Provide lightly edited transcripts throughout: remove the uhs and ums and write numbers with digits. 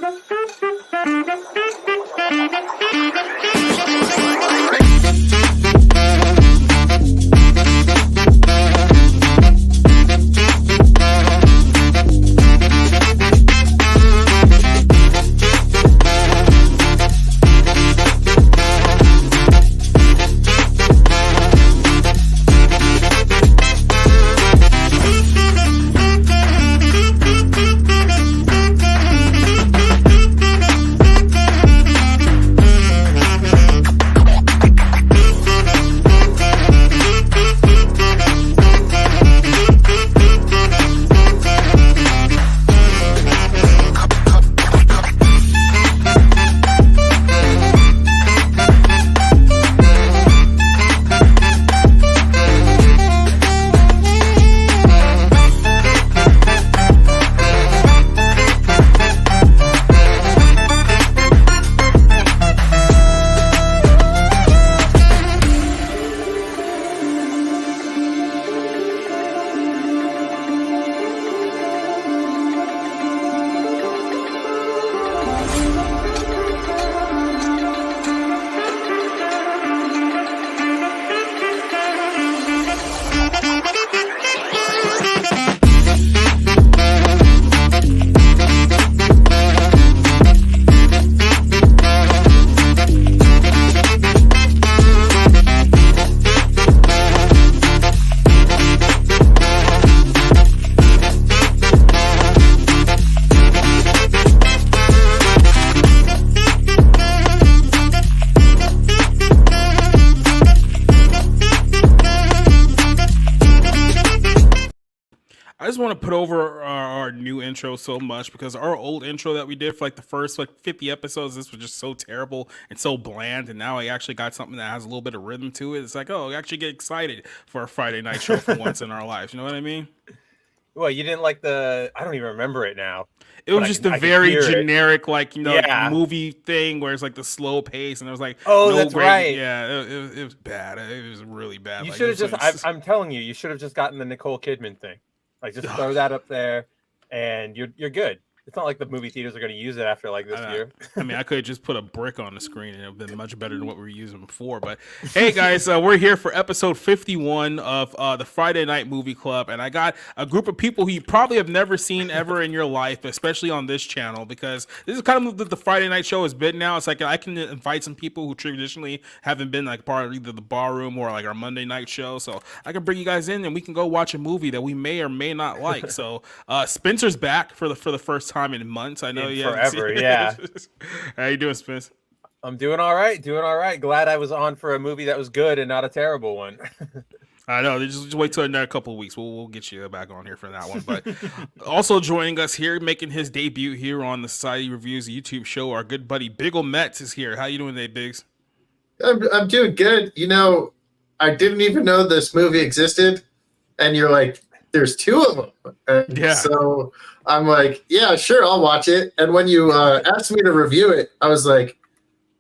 I just want to put over our new intro so much because our old intro that we did for like the first like 50 episodes, this was just so terrible and so bland. And now I actually got something that has a little bit of rhythm to it. It's like, oh, we actually get excited for a Friday night show for once in our lives. You know what I mean? Well, you didn't like I don't even remember it now. It was just a very generic, like, movie thing where it's like the slow pace and it was like, that's right. Yeah, it was bad. It was really bad. You should have I'm telling you, you should have just gotten the Nicole Kidman thing. Like, just throw that up there, and you're good. It's not like the movie theaters are going to use it after like this year. I mean, I could have just put a brick on the screen and it would have been much better than what we were using before. But hey, guys, we're here for episode 51 of the Friday Night Movie Club. And I got a group of people who you probably have never seen ever in your life, especially on this channel, because this is kind of the Friday night show has been now. It's like I can invite some people who traditionally haven't been like part of either the bar room or like our Monday night show. So I can bring you guys in and we can go watch a movie that we may or may not like. So Spencer's back for the first time in months. I know you forever. Yeah. How you doing, Spence? I'm doing all right. Glad I was on for a movie that was good and not a terrible one. I know. Just wait till another couple of weeks. We'll get you back on here for that one. But also joining us here, making his debut here on the Society Reviews YouTube show, our good buddy Biggle Metz is here. How you doing today, Biggs? I'm doing good. You know, I didn't even know this movie existed, and you're like, there's two of them. And yeah. So I'm like, yeah, sure, I'll watch it. And when you asked me to review it, I was like,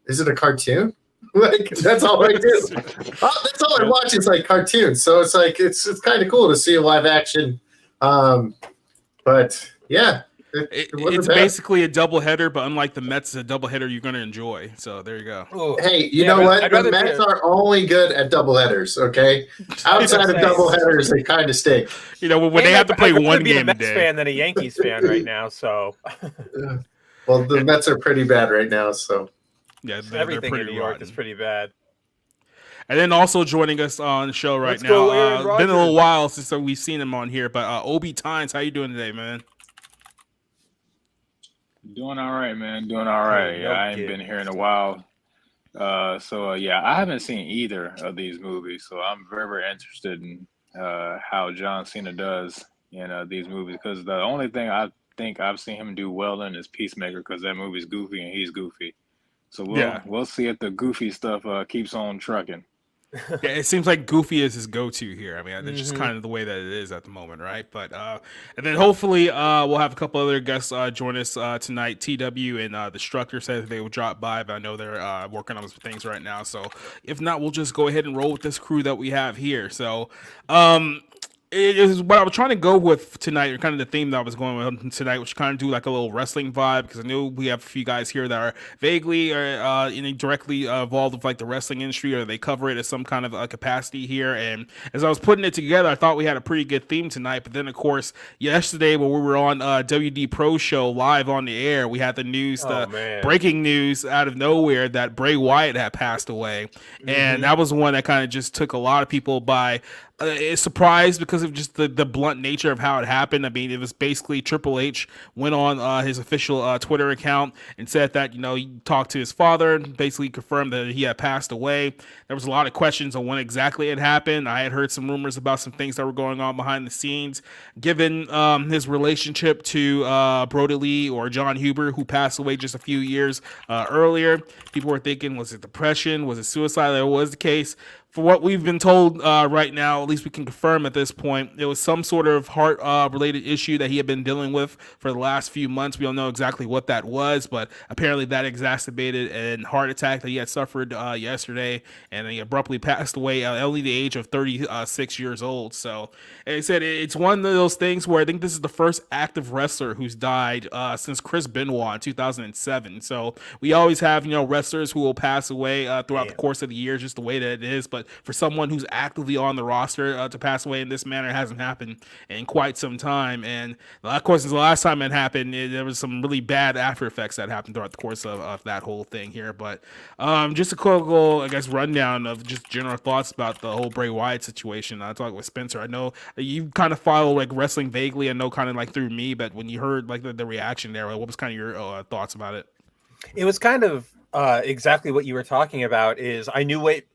is it a cartoon? Like, that's all I do. That's all I watch is like cartoons. So it's like, it's kind of cool to see a live action. But yeah. It's basically a doubleheader, but unlike the Mets, it's a doubleheader you're going to enjoy. So there you go. Ooh. Hey, you know what? The Mets are only good at doubleheaders, okay? Outside of doubleheaders, they kind of stink. You know, when they have to play one game a day. I'm a Mets fan than a Yankees fan right now, so. Well, the Mets are pretty bad right now, so. Yeah, everything in New York is pretty bad. And then also joining us on the show right now, been a little while since we've seen him on here, but Obi Tynes, how you doing today, man? Doing all right, man. Doing all right. Yeah, I ain't been here in a while. Yeah, I haven't seen either of these movies, so I'm very, very interested in how John Cena does in these movies, because the only thing I think I've seen him do well in is Peacemaker, because that movie's goofy and he's goofy. So we'll see if the goofy stuff keeps on trucking. Yeah, it seems like Goofy is his go-to here. I mean, it's just kind of the way that it is at the moment, right? But and then hopefully we'll have a couple other guests join us tonight. TW and the Structure said they will drop by, but I know they're working on some things right now. So if not, we'll just go ahead and roll with this crew that we have here. So it is what I was trying to go with tonight, or kind of the theme that I was going with tonight, which kind of do like a little wrestling vibe, because I know we have a few guys here that are vaguely or directly involved with like the wrestling industry, or they cover it as some kind of capacity here. And as I was putting it together, I thought we had a pretty good theme tonight. But then, of course, yesterday when we were on WD Pro Show live on the air, we had the news, breaking news out of nowhere that Bray Wyatt had passed away, and that was one that kind of just took a lot of people by surprised because of just the blunt nature of how it happened. I mean, it was basically Triple H went on his official Twitter account and said that, he talked to his father and basically confirmed that he had passed away. There was a lot of questions on when exactly it happened. I had heard some rumors about some things that were going on behind the scenes, given his relationship to Brody Lee or John Huber, who passed away just a few years earlier. People were thinking, was it depression? Was it suicide? That was the case. For what we've been told right now, at least we can confirm at this point, it was some sort of heart-related issue that he had been dealing with for the last few months. We don't know exactly what that was, but apparently that exacerbated a heart attack that he had suffered yesterday, and he abruptly passed away at only the age of 36 years old. So, like I said, it's one of those things where I think this is the first active wrestler who's died since Chris Benoit in 2007. So we always have, wrestlers who will pass away throughout the course of the year, just the way that it is. But for someone who's actively on the roster to pass away in this manner hasn't happened in quite some time. And of course, since the last time it happened, there was some really bad after effects that happened throughout the course of that whole thing here. But just a quick little, I guess, rundown of just general thoughts about the whole Bray Wyatt situation. I talked with Spencer. I know you kind of follow like wrestling vaguely. I know kind of like through me, but when you heard like the reaction there, what was kind of your thoughts about it? It was kind of exactly what you were talking about. Is I knew Wyatt.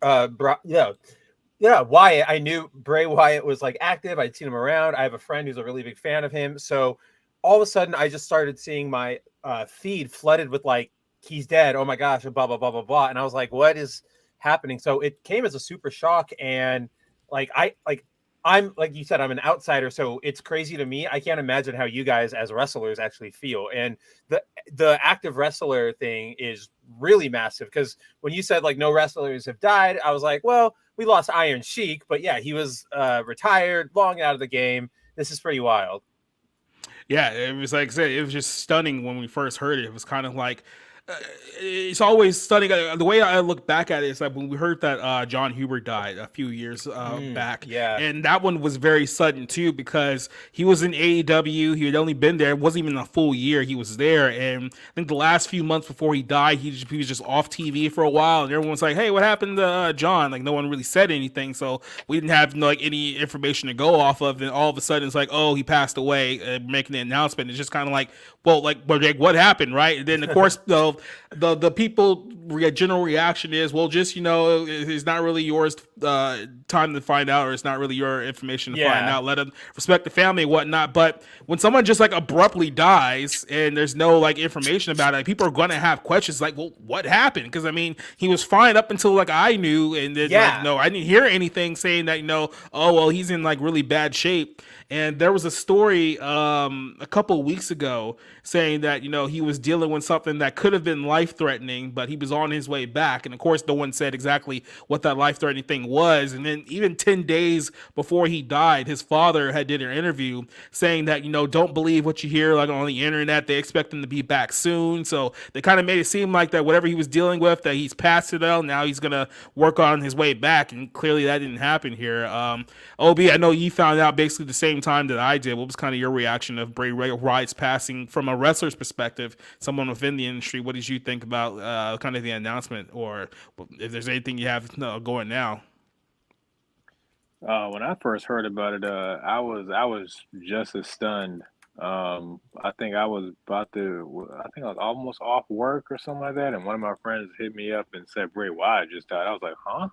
I knew Bray Wyatt was like active. I'd seen him around. I have a friend who's a really big fan of him. So all of a sudden, I just started seeing my feed flooded with like, he's dead. Oh my gosh, blah blah blah blah blah. And I was like, what is happening? So it came as a super shock. And I'm like you said, I'm an outsider, so it's crazy to me. I can't imagine how you guys as wrestlers actually feel. And the active wrestler thing is really massive, because when you said like no wrestlers have died, I was like, well, we lost Iron Sheik, but yeah, he was retired, long out of the game. This is pretty wild. Yeah, it was like I said, it was just stunning when we first heard it. It was kind of like, it's always stunning. The way I look back at it is like when we heard that John Huber died a few years back. Yeah. And that one was very sudden too, because he was in AEW. He had only been there. It wasn't even a full year he was there. And I think the last few months before he died, he was just off TV for a while. And everyone's like, hey, what happened to John? Like no one really said anything. So we didn't have like any information to go off of. And all of a sudden it's like, oh, he passed away, making the announcement. It's just kind of like, well, like what happened, right? And then of course, the people general reaction is, well, just it's not really yours time to find out, or it's not really your information to find out. Let them respect the family and whatnot. But when someone just like abruptly dies and there's no like information about it, people are going to have questions like, well, what happened? Because I mean, he was fine up until like I knew, and then like, no, I didn't hear anything saying that oh well, he's in like really bad shape. And there was a story a couple of weeks ago saying that, he was dealing with something that could have been life-threatening, but he was on his way back. And of course, no one said exactly what that life-threatening thing was. And then even 10 days before he died, his father had did an interview saying that, don't believe what you hear like on the internet. They expect him to be back soon. So they kind of made it seem like that whatever he was dealing with, that he's past it all. Now he's going to work on his way back. And clearly that didn't happen here. OB, I know you found out basically the same time that I did. What was kind of your reaction of Bray Wyatt's passing from a wrestler's perspective, someone within the industry? What did you think about kind of the announcement, or if there's anything you have going now? When I first heard about it, I was just as stunned. I think I was almost off work or something like that, and one of my friends hit me up and said Bray Wyatt just died. I was like, huh?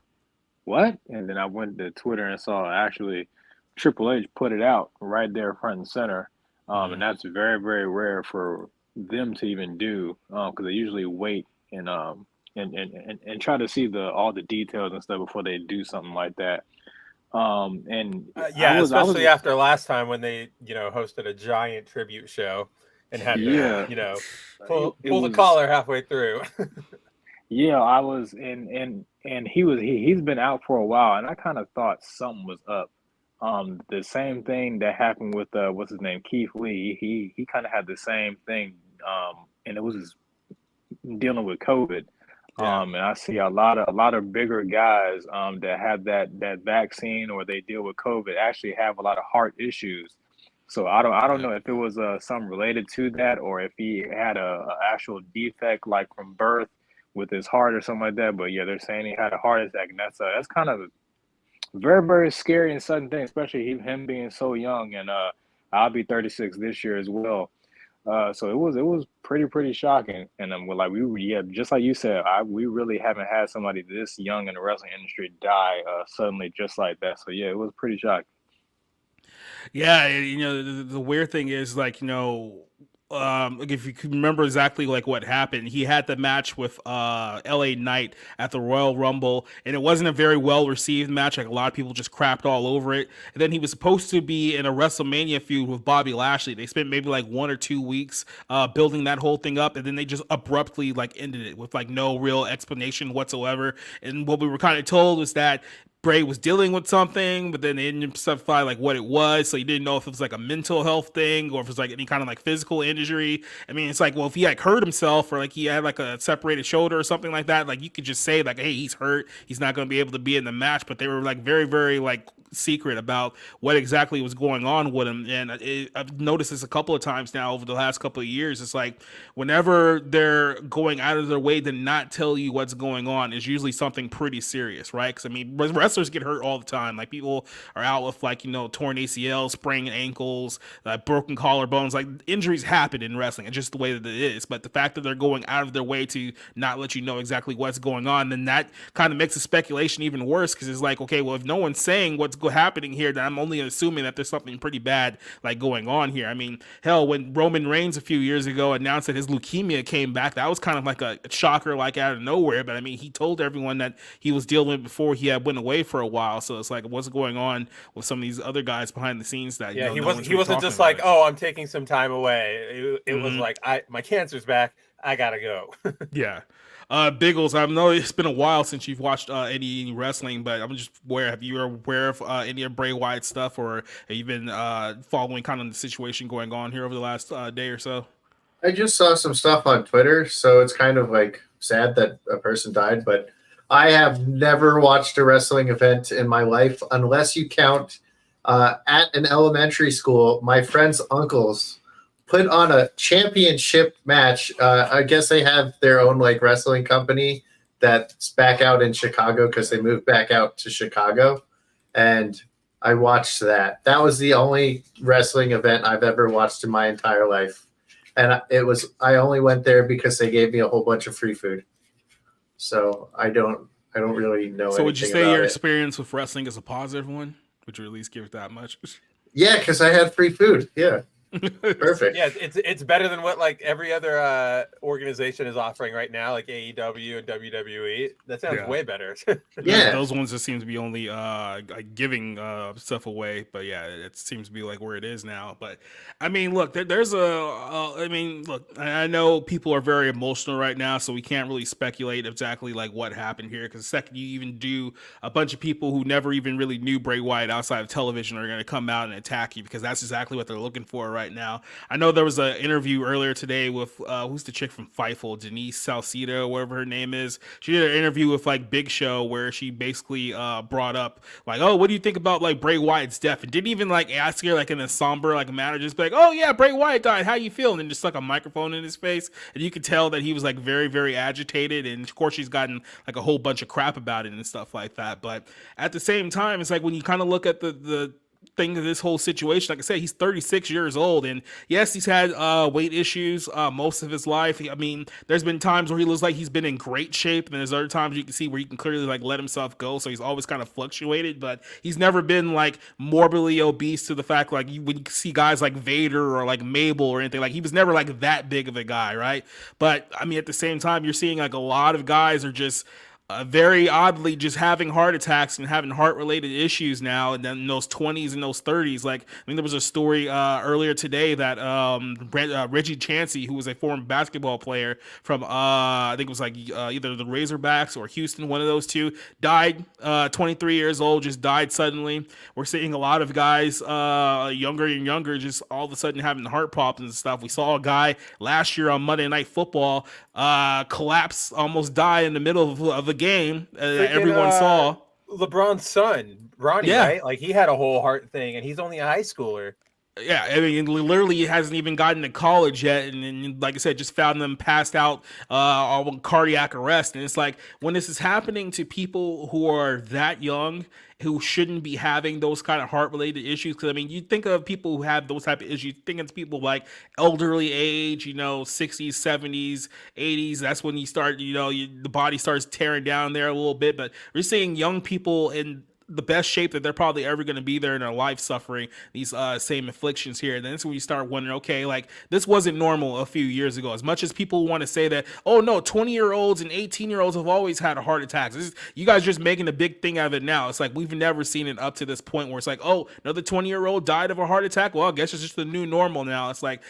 What? And then I went to Twitter and saw actually Triple H put it out right there front and center. And that's very, very rare for them to even do, because they usually wait and try to see all the details and stuff before they do something like that. Especially after last time when they hosted a giant tribute show and had to pull the collar halfway through. Yeah, I was and he's been out for a while, and I kind of thought something was up The same thing that happened with what's his name, Keith Lee. He kind of had the same thing, and it was just dealing with COVID. Yeah. And I see a lot of bigger guys that have that vaccine or they deal with COVID actually have a lot of heart issues. So I don't Yeah. know if it was something related to that or if he had a actual defect like from birth with his heart or something like that. But yeah, they're saying he had a heart attack, and that's kind of very, very scary and sudden thing, especially him being so young. And I'll be 36 this year as well. So it was pretty shocking. And we're like yeah, just like you said, we really haven't had somebody this young in the wrestling industry die suddenly just like that. So yeah, it was pretty shocking. Yeah, the weird thing is like, like if you can remember exactly like what happened, he had the match with LA Knight at the Royal Rumble, and it wasn't a very well received match. Like a lot of people just crapped all over it. And then he was supposed to be in a WrestleMania feud with Bobby Lashley. They spent maybe like 1 or 2 weeks building that whole thing up, and then they just abruptly like ended it with like no real explanation whatsoever. And what we were kind of told was that Bray was dealing with something, but then they didn't specify like what it was, so you didn't know if it was like a mental health thing or if it was like any kind of like physical injury. I mean, it's like, well, if he like hurt himself or like he had like a separated shoulder or something like that, like you could just say like, hey, he's hurt, he's not going to be able to be in the match. But they were like very, very like secret about what exactly was going on with him. And I've noticed this a couple of times now over the last couple of years. It's like whenever they're going out of their way to not tell you what's going on, is usually something pretty serious, right? Because I mean, wrestlers get hurt all the time. Like people are out with like torn ACLs, sprained ankles, broken collarbones. Like injuries happen in wrestling. It's just the way that it is. But the fact that they're going out of their way to not let you know exactly what's going on, then that kind of makes the speculation even worse, because it's like, okay, well, if no one's saying what's happening here, then I'm only assuming that there's something pretty bad like going on here. I mean, hell, when Roman Reigns a few years ago announced that his leukemia came back, that was kind of like a shocker, like out of nowhere. But I mean, he told everyone that he was dealing with before he had went away for a while. So it's like, what's going on with some of these other guys behind the scenes that Yeah, he no wasn't one's really just talking like, about oh, I'm taking some time away. It was Mhm. like, my cancer's back. I gotta go. Yeah. Biggles, I know it's been a while since you've watched any wrestling, but I'm just aware. Have you aware of any of Bray Wyatt stuff, or have you been following kind of the situation going on here over the last day or so? I just saw some stuff on Twitter, so it's kind of like sad that a person died, but I have never watched a wrestling event in my life unless you count at an elementary school, my friend's uncles put on a championship match. I guess they have their own like wrestling company that's back out in Chicago because they moved back out to Chicago. And I watched that. That was the only wrestling event I've ever watched in my entire life. And I only went there because they gave me a whole bunch of free food. So I don't really know So would you anything say about your it. experience with wrestling is a positive one? Would you at least give it that much? Yeah, because I had free food. Yeah. Perfect. Yeah, it's better than what like every other organization is offering right now, like AEW and WWE. That sounds way better. Yeah. Those ones just seem to be only giving stuff away, but yeah, it seems to be like where it is now. But I mean, look, there's I mean, look, I know people are very emotional right now, so we can't really speculate exactly like what happened here. Because the second you even do, a bunch of people who never even really knew Bray Wyatt outside of television are going to come out and attack you, because that's exactly what they're looking for right now. I know there was an interview earlier today with who's the chick from Fightful, Denise Salcedo, whatever her name is. She did an interview with like Big Show where she basically brought up like, oh, what do you think about like Bray Wyatt's death? And didn't even like ask her like in a somber like manner, just be like, oh yeah, Bray Wyatt died, how you feeling? And just like a microphone in his face, and you could tell that he was like very, very agitated. And of course she's gotten like a whole bunch of crap about it and stuff like that. But at the same time, it's like when you kind of look at the thing of this whole situation, like I said, he's 36 years old, and yes, he's had weight issues most of his life. I mean, there's been times where he looks like he's been in great shape, and there's other times you can see where he can clearly like let himself go, so he's always kind of fluctuated, but he's never been like morbidly obese to the fact like when you see guys like Vader or like Mabel or anything, like he was never like that big of a guy, right? But I mean, at the same time, you're seeing like a lot of guys are just very oddly just having heart attacks and having heart related issues now, and then in those 20s and those 30s. Like, I mean, there was a story earlier today that Reggie Chancey, who was a former basketball player from I think it was like either the Razorbacks or Houston, one of those two, died. 23 years old, just died suddenly. We're seeing a lot of guys younger and younger just all of a sudden having heart problems and stuff. We saw a guy last year on Monday Night Football collapse, almost die in the middle of a game. Everyone saw LeBron's son, Ronnie, right? Like, he had a whole heart thing, and he's only a high schooler. Yeah, I mean, literally, he hasn't even gotten to college yet, and like I said, just found them passed out on cardiac arrest. And it's like, when this is happening to people who are that young, who shouldn't be having those kind of heart related issues. Because I mean, you think of people who have those type of issues, think of people like elderly age, 60s, 70s, 80s. That's when you start, the body starts tearing down there a little bit. But we're seeing young people in the best shape that they're probably ever going to be there in their life, suffering these same afflictions here. And then that's when you start wondering, okay, like, this wasn't normal a few years ago. As much as people want to say that, oh no, 20-year-olds and 18-year-olds have always had heart attacks. You guys are just making a big thing out of it now. It's like, we've never seen it up to this point where it's like, oh, another 20-year-old died of a heart attack. Well, I guess it's just the new normal now. It's like,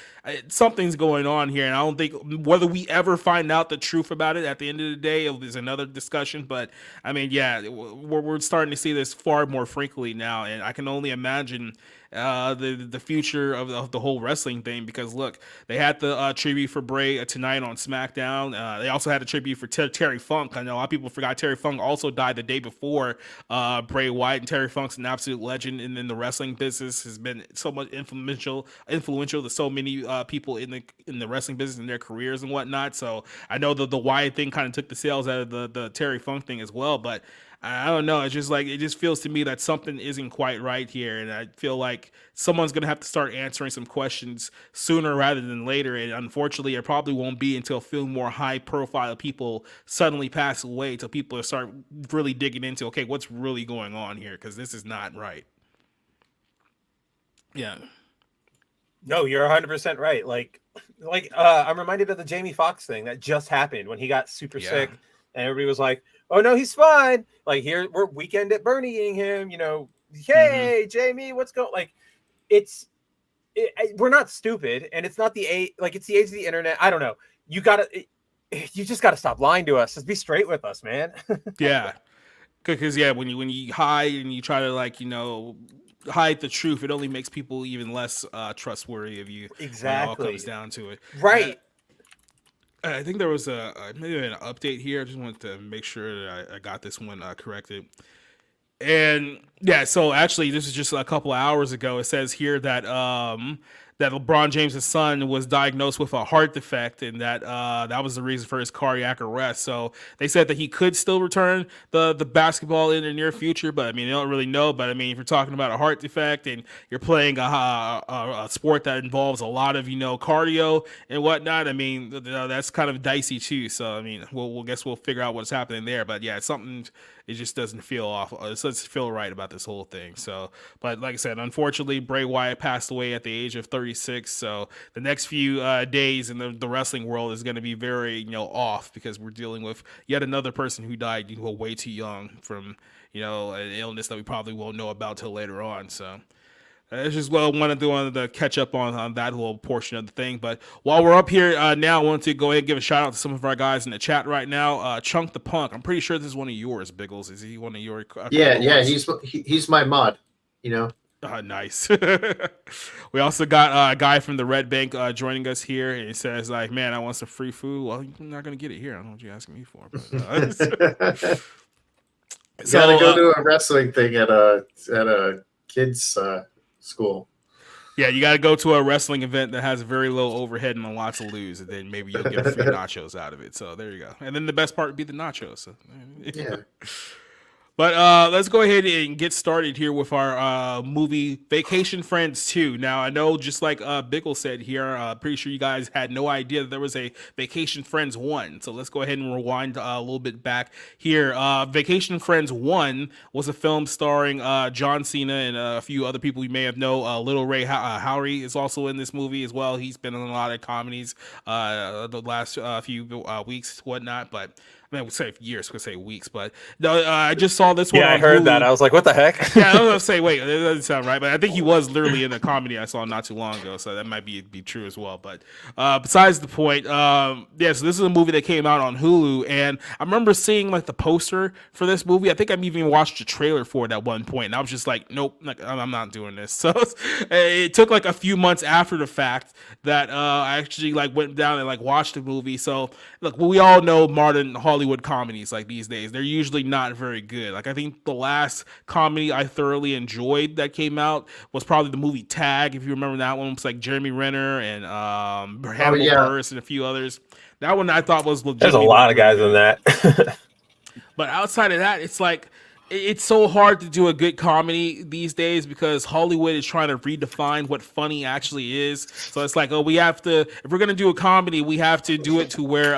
something's going on here. And I don't think whether we ever find out the truth about it at the end of the day is another discussion. But I mean, yeah, we're starting to see this far more frequently now, and I can only imagine the future of the whole wrestling thing, because look, they had the tribute for Bray tonight on SmackDown. They also had a tribute for Terry Funk. I know a lot of people forgot Terry Funk also died the day before Bray Wyatt, and Terry Funk's an absolute legend in the wrestling business, has been so much influential to so many people in the wrestling business and their careers and whatnot. So I know the Wyatt thing kind of took the sales out of the Terry Funk thing as well, but I don't know. It's just like, it just feels to me that something isn't quite right here. And I feel like someone's going to have to start answering some questions sooner rather than later. And unfortunately, it probably won't be until a few more high profile people suddenly pass away till people start really digging into, okay, what's really going on here? Because this is not right. Yeah. No, you're 100% right. Like, I'm reminded of the Jamie Foxx thing that just happened when he got super sick, and everybody was like, oh no, he's fine. Like, here we're Weekend at Bernieing him, hey, Jamie, what's going? Like, we're not stupid, and it's not the age. Like, it's the age of the internet. I don't know. You just gotta stop lying to us. Just be straight with us, man. Yeah, because when you hide and you try to hide the truth, it only makes people even less trustworthy of you. Exactly. When it all comes down to it, right? I think there was maybe an update here. I just wanted to make sure that I got this one corrected. And yeah, so actually, this is just a couple of hours ago. It says here that that LeBron James' son was diagnosed with a heart defect, and that that was the reason for his cardiac arrest. So they said that he could still return the basketball in the near future, but I mean, they don't really know. But I mean, if you're talking about a heart defect and you're playing a sport that involves a lot of cardio and whatnot, I mean, that's kind of dicey too. So I mean, we'll guess we'll figure out what's happening there. But yeah, it's something. It just doesn't feel awful. It doesn't feel right about this whole thing. So, but like I said, unfortunately, Bray Wyatt passed away at the age of 36. So the next few days in the wrestling world is going to be very, off, because we're dealing with yet another person who died way too young from, an illness that we probably won't know about till later on. So. It's just wanted to catch up on that little portion of the thing. But while we're up here now, I want to go ahead and give a shout out to some of our guys in the chat right now. Chunk the Punk. I'm pretty sure this is one of yours, Biggles. Is he one of your? Yeah. He's my mod. Nice. We also got a guy from the Red Bank joining us here, and he says, like, man, I want some free food. Well, you're not gonna get it here. I don't know what you're asking me for. But, so gotta go to a wrestling thing at a kids school. Yeah, you got to go to a wrestling event that has very low overhead and lots of lose, and then maybe you'll get free nachos out of it. So there you go. And then the best part would be the nachos. So, yeah. But let's go ahead and get started here with our movie Vacation Friends 2. Now, I know, just like Bickle said here, pretty sure you guys had no idea that there was a Vacation Friends 1. So let's go ahead and rewind a little bit back here. Vacation Friends 1 was a film starring John Cena and a few other people you may have known. Little Ray Howery is also in this movie as well. He's been in a lot of comedies the last few weeks, whatnot. But I would say years, could say weeks, but no, I just saw this one. Yeah, I on heard Hulu. that. I was like, what the heck? Yeah, I was gonna say, wait, that doesn't sound right, but I think he was literally in a comedy I saw not too long ago, so that might be true as well. But besides the point, yeah, so this is a movie that came out on Hulu, and I remember seeing like the poster for this movie. I think I even watched the trailer for it at one point, and I was just like, nope, like, I'm not doing this. So it took like a few months after the fact that I actually like went down and like watched the movie. So look, we all know modern Hollywood comedies like these days, they're usually not very good. Like I think the last comedy I thoroughly enjoyed that came out was probably the movie Tag, if you remember that one. It was like Jeremy Renner and Hannibal Buress and a few others. That one I thought was legit. There's a lot of guys in that. But outside of that, it's like it's so hard to do a good comedy these days because Hollywood is trying to redefine what funny actually is. So it's like, oh, we have to, if we're going to do a comedy, we have to do it to where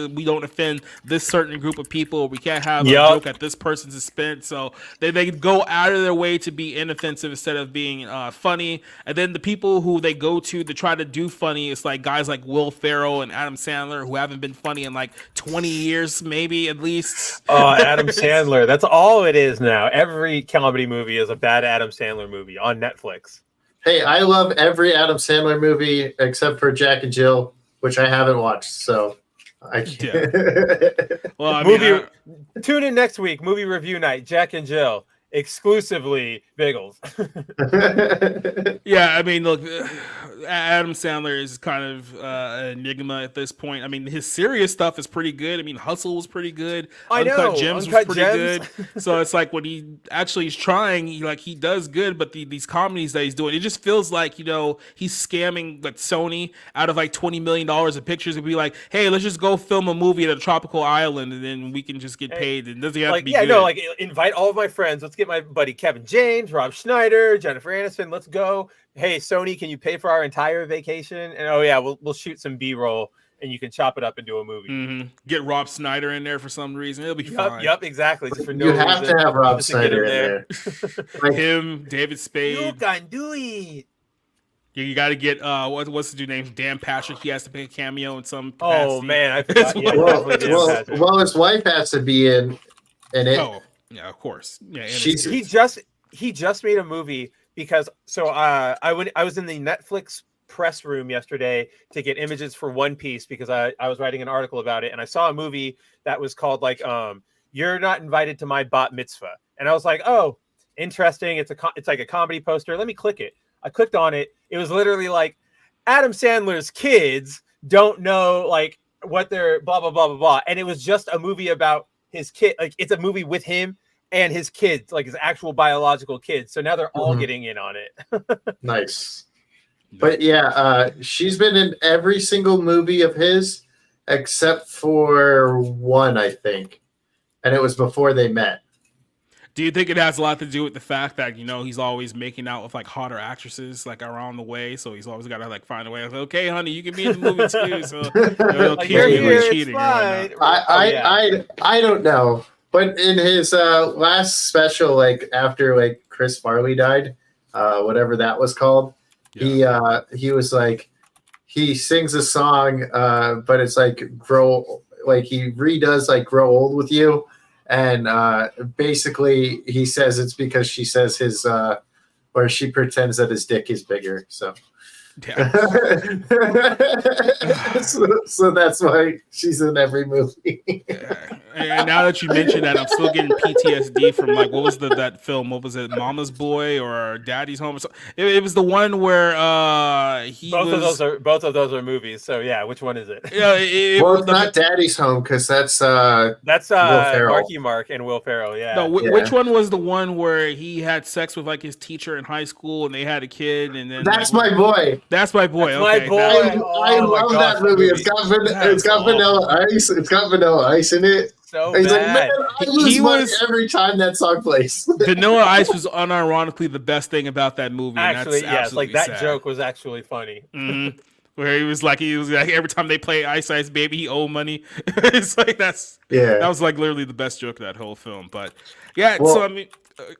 we don't offend this certain group of people. We can't have a joke at this person's expense. So they go out of their way to be inoffensive instead of being funny. And then the people who they go to try to do funny, it's like guys like Will Ferrell and Adam Sandler who haven't been funny in like 20 years, maybe at least. Oh, Adam Sandler. That's all it is now. Every comedy movie is a bad Adam Sandler movie on Netflix. Hey, I love every Adam Sandler movie except for Jack and Jill, which I haven't watched, so I can't. Yeah. Well, I mean, tune in next week, movie review night, Jack and Jill, exclusively Biggles. Yeah, I mean, look, Adam Sandler is kind of an enigma at this point. I mean, his serious stuff is pretty good. I mean, Hustle was pretty good. Uncut Gems was pretty good. So it's like when he actually is trying, he does good, but these comedies that he's doing, it just feels like, he's scamming like Sony out of like $20 million of pictures and be like, hey, let's just go film a movie at a tropical island and then we can just get paid. It doesn't have to be good. No, like invite all of my friends. Let's get my buddy Kevin James, Rob Schneider, Jennifer Aniston. Let's go. Hey, Sony, can you pay for our entire vacation? And oh yeah, we'll shoot some B-roll and you can chop it up into a movie. Mm-hmm. Get Rob Schneider in there for some reason. It'll be fine. Yep, exactly. Just for no you reason. have to have Rob Schneider in there. Like, him, David Spade. You can do it. You got to get what's the dude's name? Dan Patrick. He has to make a cameo in some capacity. Oh man, I forgot. Yeah, well, his wife has to be in it. Oh yeah, of course. Yeah, he just made a movie because I was in the Netflix press room yesterday to get images for One Piece because I was writing an article about it and I saw a movie that was called like You're Not Invited to My Bat Mitzvah, and I was like, oh, interesting. It's like a comedy poster. Let me click it. I clicked on it. It was literally like Adam Sandler's kids don't know like what they're blah blah blah blah blah, and it was just a movie about his kid. Like it's a movie with him and his kids, like his actual biological kids. So now they're all getting in on it. Nice. But yeah, she's been in every single movie of his except for one, I think, and it was before they met. Do you think it has a lot to do with the fact that he's always making out with like hotter actresses like around the way, so he's always got to like find a way like, okay, honey, you can be in the movie too, so he'll like, keep you cheating. I don't know, but in his last special, like after like Chris Farley died, whatever that was called, he was like he sings a song, but it's like he redoes like Grow Old With You. And basically, he says it's because she says or she pretends that his dick is bigger. So, yeah. so that's why she's in every movie. And now that you mention that, I'm still getting PTSD from like what was that film? What was it, Mama's Boy or Daddy's Home? Or something? It was the one where both of those are movies. So yeah, which one is it? Yeah, it's not Daddy's Home because that's Marky Mark and Will Ferrell. Yeah. No, which one was the one where he had sex with like his teacher in high school and they had a kid and then that's my boy. That's my boy. That's okay, my boy. I love that movie. It's got Vanilla Ice. It's got Vanilla Ice in it. So he's bad. like, man, I lose money every time that song plays. Vanilla Ice was unironically the best thing about that movie. Actually, and that's yes, like that sad. joke was actually funny. Mm-hmm. Where he was like every time they play Ice Ice Baby, he owe money. It's like that was like literally the best joke of that whole film. But yeah, well, so I mean,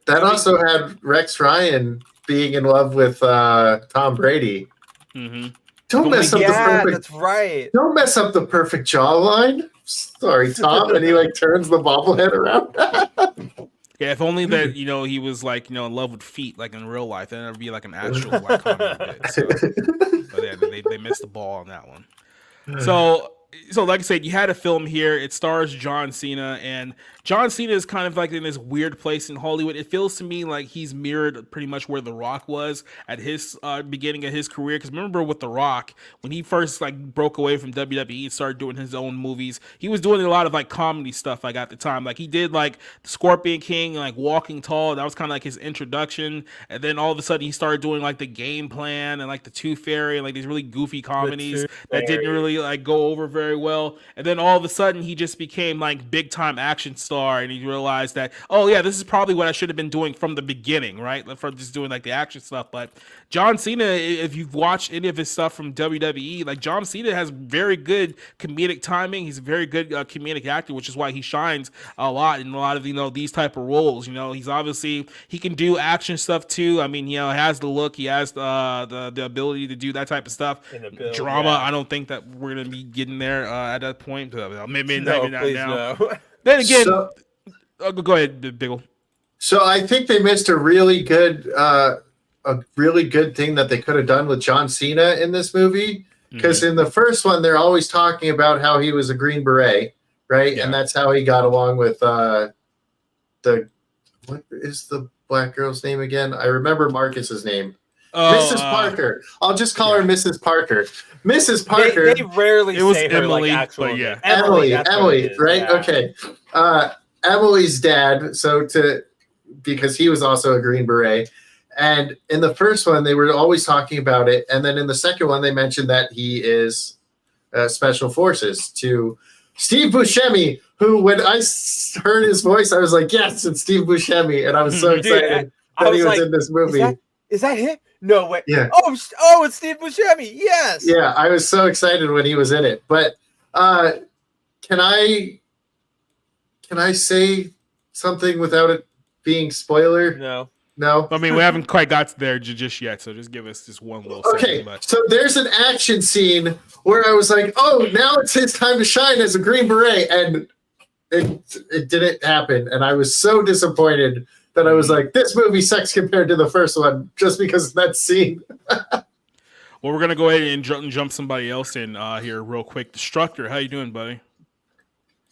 also had Rex Ryan being in love with Tom Brady. Mm-hmm. Don't mess up the perfect. That's right. Don't mess up the perfect jawline. Sorry, Tom. And he like turns the bobblehead around. Yeah, if only that he was like in love with feet like in real life, then it'd be like an actual like comedy bit. So, but yeah, they missed the ball on that one. So like I said, you had a film here. It stars John Cena, and John Cena is kind of like in this weird place in Hollywood. It feels to me like he's mirrored pretty much where The Rock was at his beginning of his career. Because remember with The Rock, when he first like broke away from WWE and started doing his own movies, he was doing a lot of like comedy stuff like at the time. Like he did like Scorpion King, like Walking Tall. That was kind of like his introduction. And then all of a sudden he started doing like The Game Plan and like The Tooth Fairy and like these really goofy comedies that didn't really like go over very well. And then all of a sudden he just became like big time action star, and he realized that, oh yeah, this is probably what I should have been doing from the beginning, right? From just doing like the action stuff. But John Cena, if you've watched any of his stuff from WWE, like John Cena has very good comedic timing. He's a very good comedic actor, which is why he shines a lot in a lot of these type of roles. He's obviously, he can do action stuff too. I mean, has the look, he has the ability to do that type of stuff. Drama, I don't think that we're gonna be getting there at that point. Maybe not now. No. Then again, go ahead, Biggle. So I think they missed a really good thing that they could have done with John Cena in this movie. Because in the first one, they're always talking about how he was a Green Beret, right? Yeah. And that's how he got along with what is the black girl's name again? I remember Marcus's name. Mrs. Parker. I'll just call her Mrs. Parker. Mrs. Parker. They rarely say her Emily, like actual name. Yeah. Emily, right? Yeah. Okay. Emily's dad. Because he was also a Green Beret. And in the first one, they were always talking about it. And then in the second one, they mentioned that he is Special Forces to Steve Buscemi, who, when I heard his voice, I was like, yes, it's Steve Buscemi. And I was so excited that he was in this movie. Is that him? No, wait. Yeah. Oh, it's Steve Buscemi. Yes. Yeah, I was so excited when he was in it. But can I say something without it being spoiler? No. I mean, we haven't quite got there just yet, so just give us just one little second. Okay, so there's an action scene where I was like, oh, now it's his time to shine as a Green Beret, and it didn't happen, and I was so disappointed that I was like, this movie sucks compared to the first one, just because of that scene. Well, we're going to go ahead and jump somebody else in here real quick. Destructor, how you doing, buddy?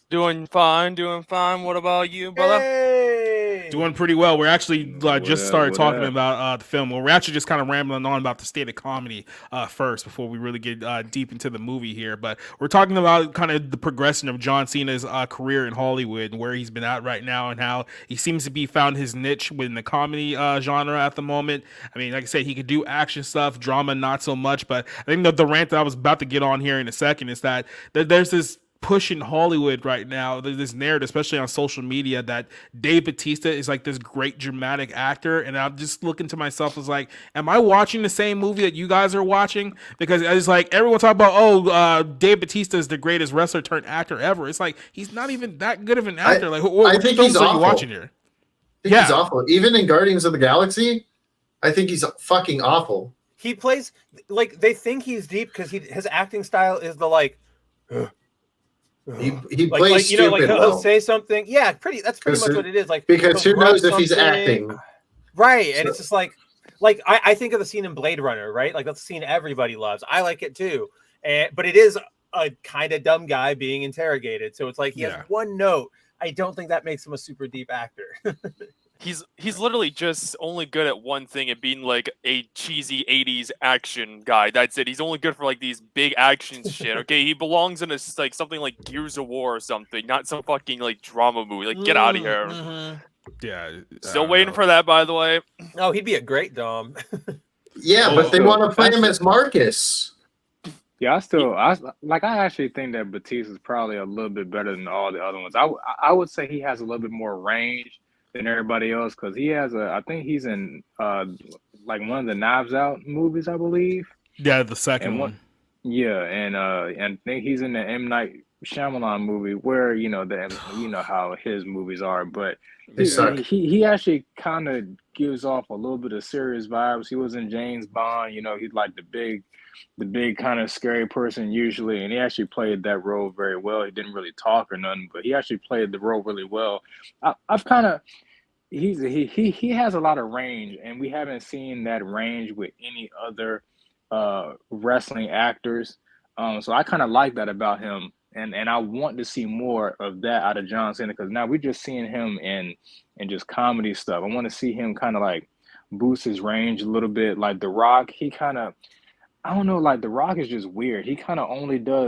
Doing fine. What about you, brother? Hey! Doing pretty well. We're actually just started talking about the film. Well, we're actually just kind of rambling on about the state of comedy first before we really get deep into the movie here. But we're talking about kind of the progression of John Cena's career in Hollywood and where he's been at right now and how he seems to be found his niche within the comedy genre at the moment. I mean, like I said, he could do action stuff, drama not so much. But I think the rant that I was about to get on here in a second is that there's this push in Hollywood right now. There's this narrative, especially on social media, that Dave Bautista is like this great dramatic actor, and I'm just looking to myself as like, am I watching the same movie that you guys are watching? Because it's like everyone talk about, Dave Bautista is the greatest wrestler turned actor ever. It's like he's not even that good of an actor. What think films he's are awful. you watching here? He's awful. Even in Guardians of the Galaxy, I think he's fucking awful. He plays like they think he's deep because his acting style is the like. He plays stupid. He'll say something. Yeah, that's pretty much what it is. Like, because who knows if he's acting, right? And it's just like I think of the scene in Blade Runner, right? Like that's a scene everybody loves. I like it too, but it is a kind of dumb guy being interrogated. So it's like he has one note. I don't think that makes him a super deep actor. He's literally just only good at one thing and being like a cheesy 80s action guy. That's it. He's only good for like these big action shit. Okay, he belongs in like something like Gears of War or something, not some fucking like drama movie. Like get out of here. Mm-hmm. Yeah. Still waiting for that, by the way. Oh, he'd be a great Dom. Yeah, but they want to play him as Marcus. Yeah, I actually think that Batista's probably a little bit better than all the other ones. I would say he has a little bit more range than everybody else, because he has I think he's in like one of the Knives Out movies, I believe. Yeah, the second one. Yeah, and I think he's in the M. Night Shyamalan movie where you know how his movies are, but They suck. he actually kind of gives off a little bit of serious vibes. He was in James Bond, you know, he's like the big kind of scary person usually, and he actually played that role very well. He didn't really talk or nothing, but he actually played the role really well. I've kind of he has a lot of range, and we haven't seen that range with any other wrestling actors. So I kind of like that about him, and I want to see more of that out of John Cena because now we're just seeing him in just comedy stuff. I want to see him kind of like boost his range a little bit. Like The Rock, he kind of I don't know, like The Rock is just weird. He kind of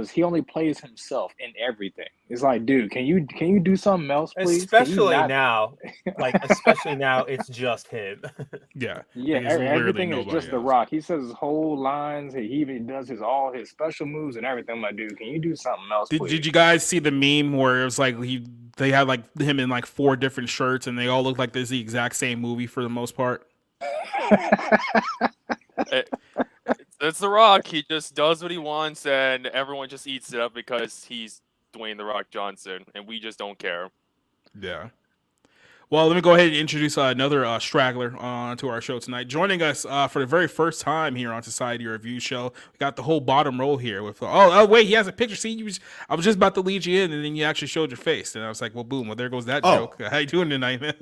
he only plays himself in everything. It's like, dude, can you do something else, please? Especially now, especially now, it's just him. Yeah, Yeah, there's literally everything is nobody just The else. Rock. He says his whole lines. He even does all his special moves and everything. I'm like, dude, can you do something else, please? Did you guys see the meme where it was like they had like him in like 4 different shirts and they all look like this the exact same movie for the most part? It's The Rock. He just does what he wants, and everyone just eats it up because he's Dwayne The Rock Johnson, and we just don't care. Yeah. Well, let me go ahead and introduce another straggler to our show tonight. Joining us for the very first time here on Society Review Show, we got the whole bottom row here with, oh wait, he has a picture. See, I was just about to lead you in, and then you actually showed your face. And I was like, well, boom, well, there goes that joke. How you doing tonight, man?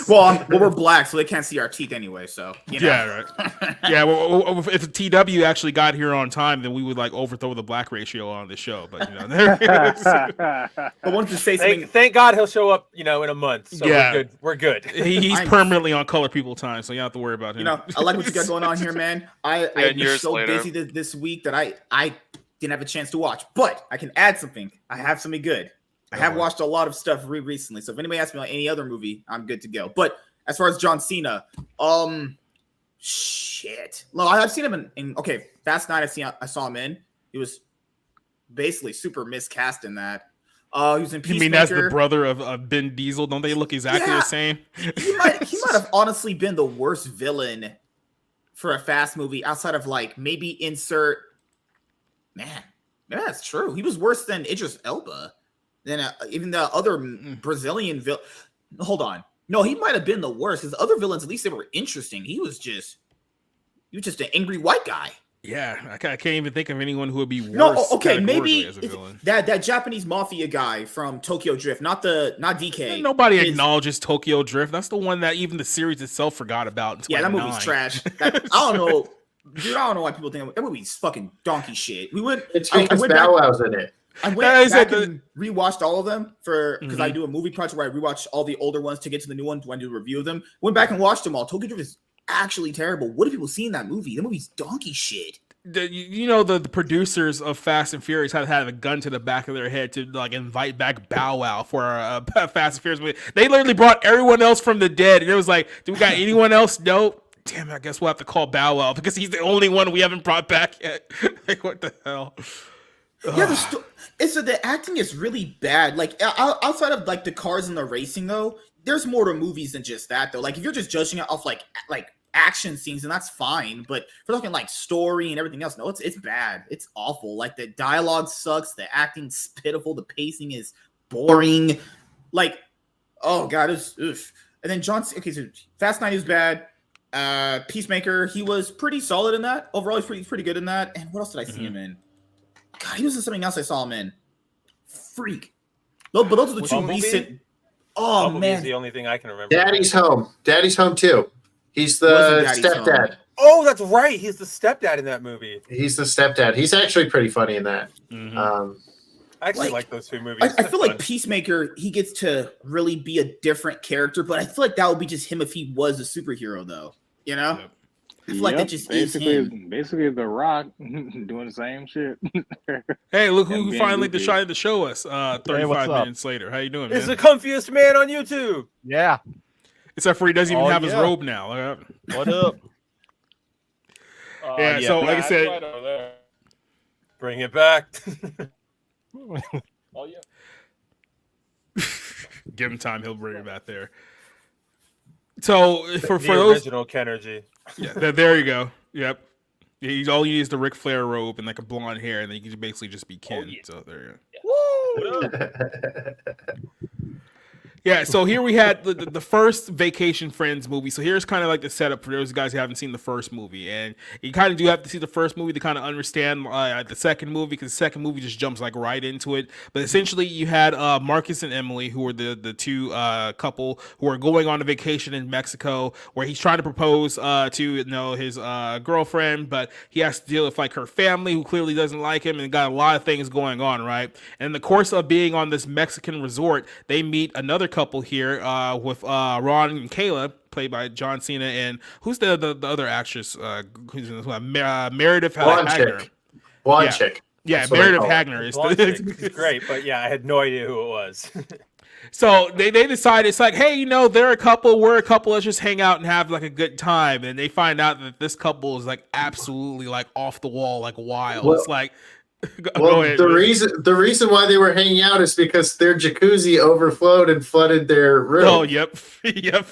Well, we're black, so they can't see our teeth anyway, so, you know. Yeah, right. Yeah, well, if the TW actually got here on time, then we would like overthrow the black ratio on the show. But, you know, there it is. I wanted to say something. Thank God he'll show up, in a month. So Yeah. we're good. He's permanently on color people time, so you don't have to worry about him. You know, I like what you got going on here, man. I've been years so later. busy this week that I didn't have a chance to watch. But I can add something. I have something good. I have watched a lot of stuff recently. So if anybody asks me about any other movie, I'm good to go. But as far as John Cena, shit. Well, I've seen him in Fast 9. I saw him in. He was basically super miscast in that. He was in Peacemaker. You mean that's the brother of Ben Diesel? Don't they look exactly the same? He might have honestly been the worst villain for a Fast movie outside of like maybe insert. Man, that's true. He was worse than Idris Elba, than even the other Brazilian villain. Hold on, no, he might have been the worst because the other villains, at least they were interesting. He was just an angry white guy. Yeah, I can't even think of anyone who would be worse. No, okay, maybe as a villain. that Japanese mafia guy from Tokyo Drift, not DK. Nobody acknowledges Tokyo Drift. That's the one that even the series itself forgot about. Yeah, that movie's trash. I don't know, dude. I don't know why people think that movie's fucking donkey shit. It's because Bow Wow's in it. I went back and rewatched all of them because I do a movie project where I rewatch all the older ones to get to the new ones when I do a review of them. Went back and watched them all. Tokyo Drift is actually terrible. What have people seen that movie? The movie's donkey shit. The producers of Fast and Furious had to have a gun to the back of their head to like invite back Bow Wow for a Fast and Furious movie. They literally brought everyone else from the dead, and it was like, do we got anyone else? Nope. Damn it, I guess we'll have to call Bow Wow because he's the only one we haven't brought back yet. Like, what the hell? Yeah, the acting is really bad. Like outside of like the cars and the racing, though, there's more to movies than just that, though. Like if you're just judging it off like action scenes, and that's fine. But if we're talking like story and everything else, no, it's bad. It's awful. Like the dialogue sucks, the acting's pitiful, the pacing is boring. Like, oh god, it's oof. And then so Fast 9 is bad. Peacemaker, he was pretty solid in that. Overall, he's pretty good in that. And what else did I see him in? God, he was in something else I saw him in. Freak. No, but those are the two recent. Oh Bumblebee man, is the only thing I can remember. Daddy's Home. Daddy's Home too. He's the stepdad. Home. Oh, that's right. He's the stepdad in that movie. He's the stepdad. He's actually pretty funny in that. I actually like those two movies. I feel like Peacemaker, he gets to really be a different character, but I feel like that would be just him if he was a superhero, though. You know? Yep. I feel like that just is him. Basically, The Rock doing the same shit. Hey, look who finally decided to show us 35 minutes later. How you doing, man? It's the comfiest man on YouTube. Yeah. Except for he doesn't even have his robe now. What up? Yeah, so like I said, right over there. Bring it back. Oh yeah. give him time, he'll bring it back there. So for the those original Kenergy. Yeah, there you go. Yep. All you need is the Ric Flair robe and like a blonde hair, and then you can basically just be Ken. Oh, yeah. So there you go. Yeah, so here we had the first Vacation Friends movie. So here's kind of like the setup for those guys who haven't seen the first movie. And you kind of do have to see the first movie to kind of understand the second movie, because the second movie just jumps like right into it. But essentially you had Marcus and Emily, who were the two couple who are going on a vacation in Mexico, where he's trying to propose to his girlfriend, but he has to deal with like her family, who clearly doesn't like him, and got a lot of things going on, right? And in the course of being on this Mexican resort, they meet another couple here with Ron and Kayla, played by John Cena, and who's the other actress? Who's in this one? Meredith Hagner. Blonde chick. Yeah, That's what I Meredith call it. Hagner is Blonde chick. She's great, but yeah, I had no idea who it was. So they decide, it's like, hey, they're a couple, we're a couple, let's just hang out and have like a good time. And they find out that this couple is like absolutely like off the wall, like wild. Well, it's like, well, ahead, the reason why they were hanging out is because their jacuzzi overflowed and flooded their room. Oh, yep. Yep.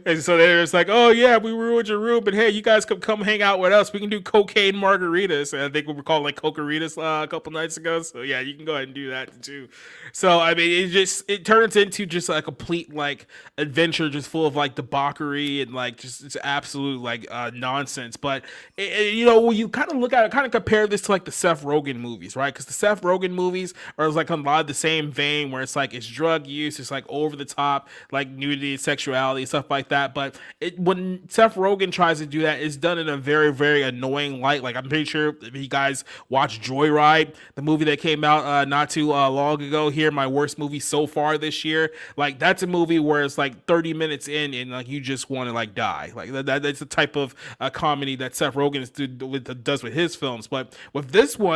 And so they're just like, oh, yeah, we ruined your room, but hey, you guys come hang out with us. We can do cocaine margaritas. And I think we were calling like cocaritas a couple nights ago. So yeah, you can go ahead and do that too. So, I mean, it turns into just a complete like adventure, just full of like debauchery and like just it's absolute like nonsense. But, when you kind of look at it, kind of compare this to like the Seth Rogen movies, right? Because the Seth Rogen movies are like a lot of the same vein, where it's like it's drug use, it's like over the top, like nudity, sexuality, stuff like that. But when Seth Rogen tries to do that, it's done in a very, very annoying light. Like, I'm pretty sure if you guys watched Joyride, the movie that came out not too long ago here, my worst movie so far this year, like that's a movie where it's like 30 minutes in and like you just want to like die. Like that's the type of comedy that Seth Rogen does with his films. But with this one,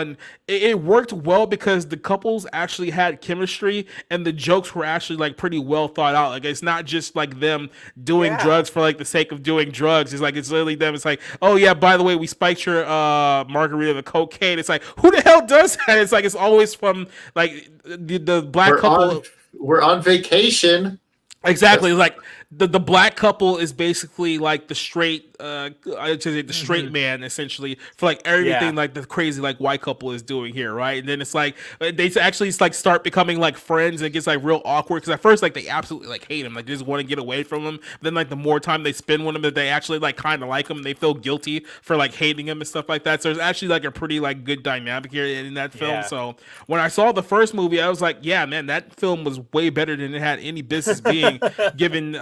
it worked well because the couples actually had chemistry and the jokes were actually like pretty well thought out. Like, it's not just like them doing drugs for like the sake of doing drugs. It's like, it's literally them. It's like, oh yeah, by the way, we spiked your margarita with cocaine. It's like, who the hell does that? It's like, it's always from like the black couple. We're on vacation. Exactly. Like the black couple is basically like the straight I'd say the straight man essentially for like everything like the crazy like white couple is doing here, right? And then it's like they actually like start becoming like friends, and it gets like real awkward because at first like they absolutely like hate him, like they just want to get away from him. But then like the more time they spend with him, that they actually like kind of like him, they feel guilty for like hating him and stuff like that. So there's actually like a pretty like good dynamic here in that film. So when I saw the first movie, I was like, yeah, man, that film was way better than it had any business being, given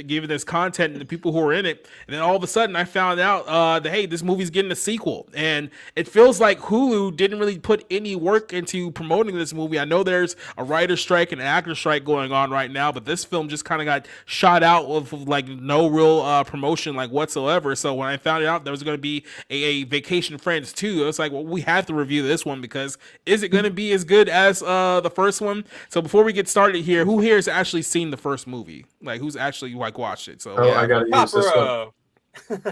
given this content and the people who are in it. And then all of a sudden I found out that hey, this movie's getting a sequel, and it feels like Hulu didn't really put any work into promoting this movie. I know there's a writer's strike and an actor's strike going on right now, but this film just kind of got shot out with like no real promotion like whatsoever. So when I found out there was going to be a Vacation Friends 2, it was like, well, we have to review this one, because is it going to be as good as the first one? So before we get started here, who here has actually seen the first movie? Like, who's actually like watched it? So I gotta use this one.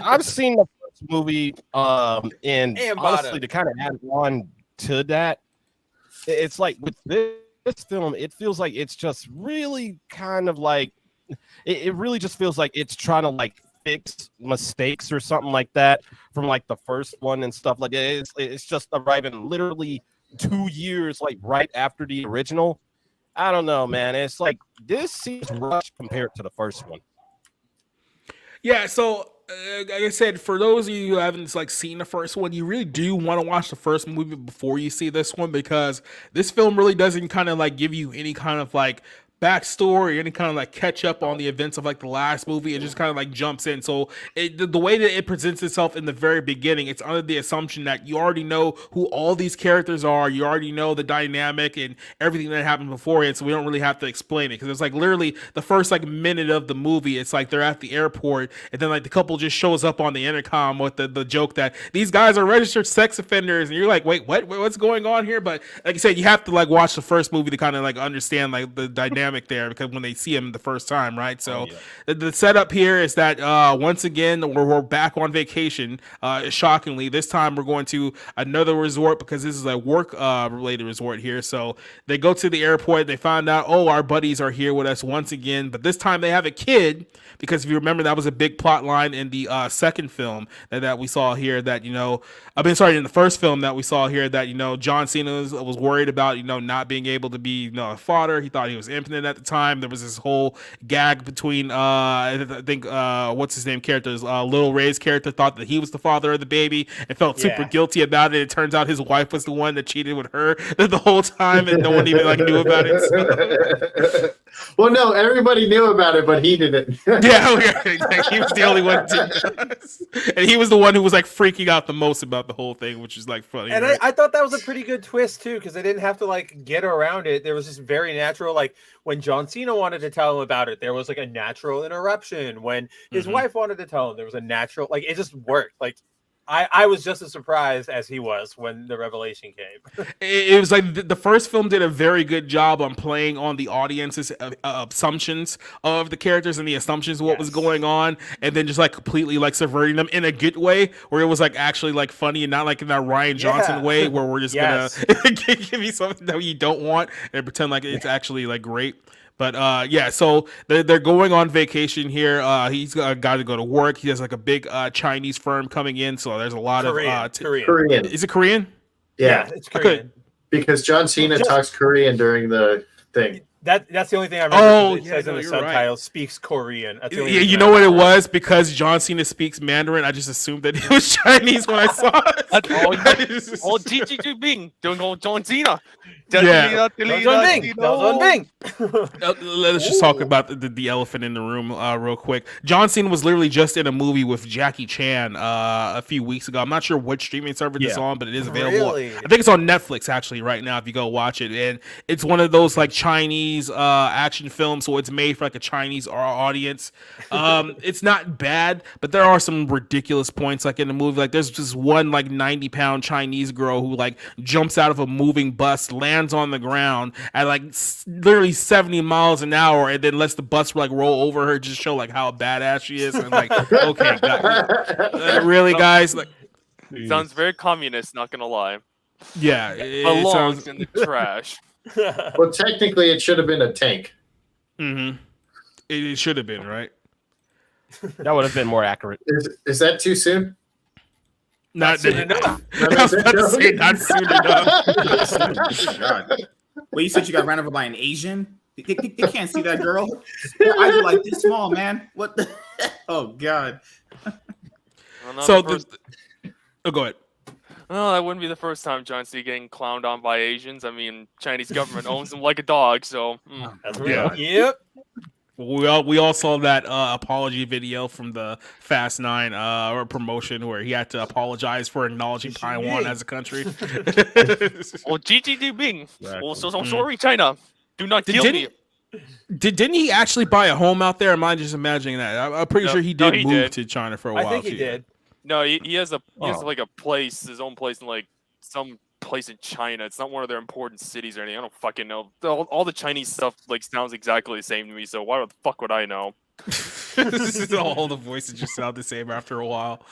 I've seen the first movie, and honestly, to kind of add on to that, it's like with this film, it feels like it's just really kind of like it really just feels like it's trying to like fix mistakes or something like that from like the first one and stuff like that. It's just arriving literally 2 years like right after the original. I don't know, man. It's like this seems rushed compared to the first one. Yeah, so like I said, for those of you who haven't like seen the first one, you really do want to watch the first movie before you see this one, because this film really doesn't kind of like give you any kind of like backstory, any kind of like catch up on the events of like the last movie. It just kind of like jumps in. So the way that it presents itself in the very beginning, it's under the assumption that you already know who all these characters are, you already know the dynamic and everything that happened beforehand, so we don't really have to explain it, because it's like literally the first like minute of the movie, it's like they're at the airport, and then like the couple just shows up on the intercom with the joke that these guys are registered sex offenders, and you're like, wait, what's going on here? But like I said, you have to like watch the first movie to kind of like understand like the dynamic dynamic there because when they see him the first time, right? So yeah. the setup here is that once again we're back on vacation. Shockingly, this time we're going to another resort because this is a work related resort here. So they go to the airport. They find out, oh, our buddies are here with us once again, but this time they have a kid because if you remember, that was a big plot line in the second film that we saw here. That in the first film that we saw here that John Cena was worried about not being able to be a father. He thought he was impotent at the time. There was this whole gag between I think what's his name characters Lil Ray's character thought that he was the father of the baby and felt super guilty about it. It turns out his wife was the one that cheated with her the whole time and no one even knew about it. So. Well, no, everybody knew about it, but he didn't. Yeah, he was the only one and he was the one who was freaking out the most about the whole thing, which is funny. And right? I thought that was a pretty good twist too, because they didn't have to get around it. There was just very natural. When John Cena wanted to tell him about it, there was a natural interruption. When his wife wanted to tell him, there was a natural it just worked. I was just as surprised as he was when the revelation came. It was the first film did a very good job on playing on the audience's assumptions of the characters and the assumptions of what was going on, and then just completely subverting them in a good way, where it was actually funny and not in that Ryan Johnson way where we're just gonna give you something that you don't want and pretend it's actually great. But so they're going on vacation here. He's got to go to work. He has a big Chinese firm coming in, so there's a lot Korean. of Korean. Is it Korean? Yeah, it's Korean. Okay. Because John Cena talks Korean during the thing. That's the only thing I remember. Oh, it says in the subtitle, speaks Korean. That's the only you know what it was? Because John Cena speaks Mandarin, I just assumed that he was Chinese when I saw it. Oh, G Bing, doing John Cena. Yeah. Bing. Let's just talk about the elephant in the room real quick. John Cena was literally just in a movie with Jackie Chan a few weeks ago. I'm not sure which streaming service it's on, but it is available. Really? I think it's on Netflix actually right now if you go watch it. And it's one of those Chinese action films, so it's made for a Chinese audience. It's not bad, but there are some ridiculous points in the movie. There's just one 90-pound Chinese girl who jumps out of a moving bus, lands on the ground at literally 70 miles an hour, and then lets the bus roll over her, just show how badass she is. And okay, really, guys? Sounds very communist. Not gonna lie. Yeah, it belongs in the trash. Well, technically, it should have been a tank. Mm-hmm. It should have been, right? That would have been more accurate. Is that too soon? Not soon enough. I was about to say not soon enough. Wait, you said you got ran over by an Asian? They can't see that girl. Their eyes are this small, man. What the? Oh, God. So, go ahead. Well, that wouldn't be the first time John Cena getting clowned on by Asians. I mean, Chinese government owns them like a dog, so. That's right. Yep. We all saw that apology video from the Fast 9 promotion where he had to apologize for acknowledging Taiwan as a country. Well, Gigi Bing. Well, so sorry, China. Do not kill me. Didn't he actually buy a home out there? Am I just imagining that? I'm pretty sure he did move to China for a while. I think he did. No, he has a place, his own place in some place in China. It's not one of their important cities or anything. I don't fucking know. All the Chinese stuff sounds exactly the same to me. So why the fuck would I know? All the voices just sound the same after a while.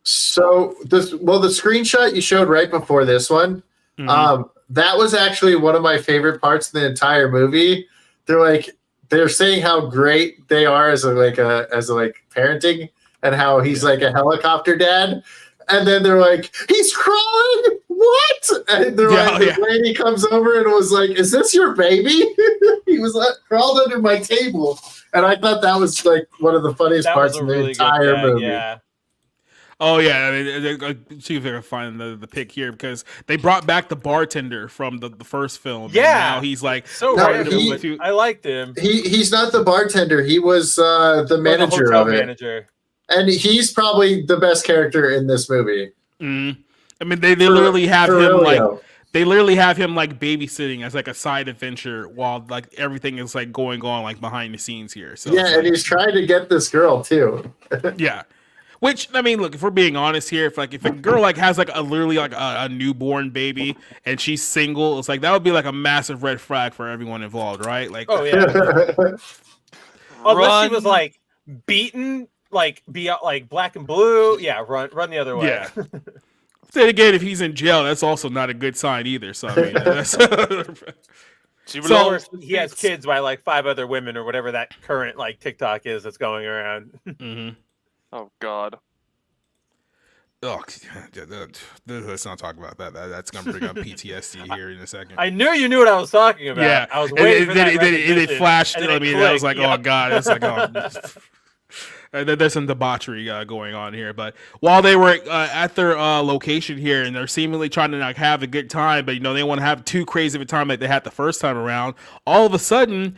So the screenshot you showed right before this one, that was actually one of my favorite parts of the entire movie. They're saying how great they are as parenting. And how he's a helicopter dad. And then they're he's crawling. What? And they're the lady comes over and was is this your baby? He was crawled under my table. And I thought that was one of the funniest parts of the entire movie. Yeah. Oh yeah, I mean, see if I can find the pic here because they brought back the bartender from the first film. Yeah, now he's I liked him. He's not the bartender. He was the manager of it. Manager. And he's probably the best character in this movie. Mm-hmm. I mean, they literally have him babysitting as a side adventure while everything is going on behind the scenes here. So yeah, and he's trying to get this girl too. Yeah. Which I mean, look, if we're being honest here, if a girl like has like a literally like a newborn baby and she's single, it's like that would be like a massive red flag for everyone involved, right? Like, Oh yeah. Unless she was Run. like beaten, like be like black and blue. Yeah, run the other way. yeah. Then again, if he's in jail, that's also not a good sign either. So I mean, that's She So would or he has kids by like 5 other women or whatever that current like TikTok is that's going around. Mhm. Oh God. Oh, let's not talk about that. That's gonna bring up PTSD here in a second. I knew you knew what I was talking about. Yeah, I was waiting for that. It flashed. and I then mean, it I was like, clicked. oh god, it's like, oh. There's some debauchery going on here, but while they were at their location here, and they're seemingly trying to like have a good time, but they want to have too crazy of a time like they had the first time around. All of a sudden,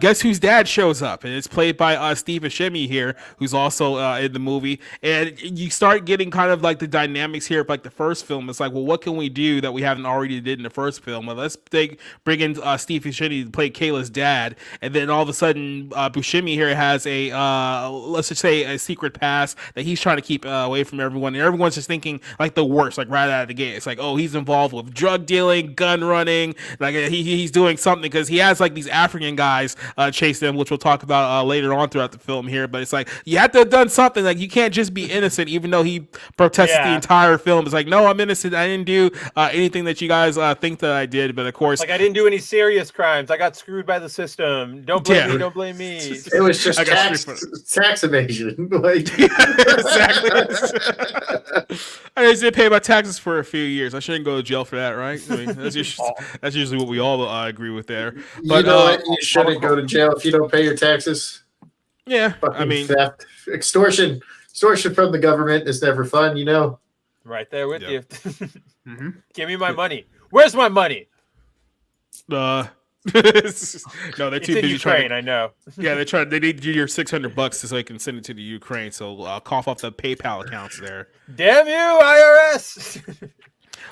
guess whose dad shows up, and it's played by Steve Buscemi here, who's also in the movie. And you start getting kind of like the dynamics here of like the first film. It's like, well, what can we do that we haven't already did in the first film? Well, let's bring in Steve Buscemi to play Kayla's dad, and then all of a sudden, Buscemi here has a let's just say a secret past that he's trying to keep away from everyone, and everyone's just thinking like the worst, like right out of the gate. It's like, oh, he's involved with drug dealing, gun running, like he's doing something because he has like these African guys chase them, which we'll talk about later on throughout the film here. But it's like you have to have done something. Like you can't just be innocent, even though he protested the entire film. It's like, no, I'm innocent. I didn't do anything that you guys think that I did. But of course, like I didn't do any serious crimes. I got screwed by the system. Don't blame me. Don't blame me. It was just tax evasion. Like exactly. I just didn't pay my taxes for a few years. I shouldn't go to jail for that, right? I mean, that's usually what we all agree with there. But you shouldn't go to jail if you don't pay your taxes. Yeah, Fucking I mean, theft, extortion from the government is never fun. Right there with you. Mm-hmm. Give me my money. Where's my money? no, they're It's too in busy Ukraine. trying. I know. Yeah, they need your $600 so they can send it to the Ukraine. So cough off the PayPal accounts there. Damn you, IRS.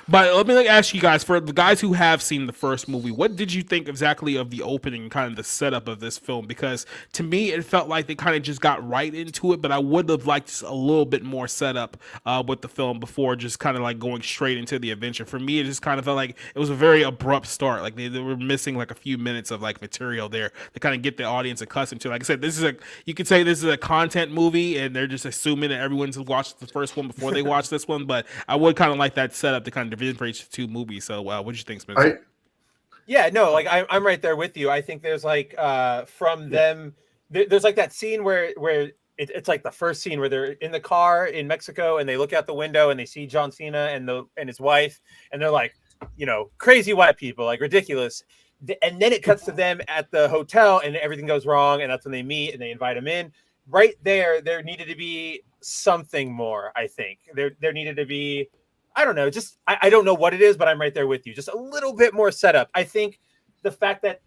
But let me ask you guys, for the guys who have seen the first movie, what did you think exactly of the opening and kind of the setup of this film? Because to me, it felt like they kind of just got right into it, but I would have liked just a little bit more setup with the film before just kind of like going straight into the adventure. For me, it just kind of felt like it was a very abrupt start. Like they were missing like a few minutes of like material there to kind of get the audience accustomed to. Like I said, you could say this is a content movie, and they're just assuming that everyone's watched the first one before they watch this one. But I would kind of like that setup to kind of differentiate the two movies. So, what did you think, Spencer? Yeah, no, like I'm right there with you. I think there's like from them, there's like that scene where it's like the first scene where they're in the car in Mexico and they look out the window and they see John Cena and his wife, and they're like, crazy white people, like ridiculous. And then it cuts to them at the hotel and everything goes wrong, and that's when they meet and they invite him in. Right there needed to be something more. I think there needed to be. I don't know. Just I don't know what it is, but I'm right there with you. Just a little bit more setup. I think the fact that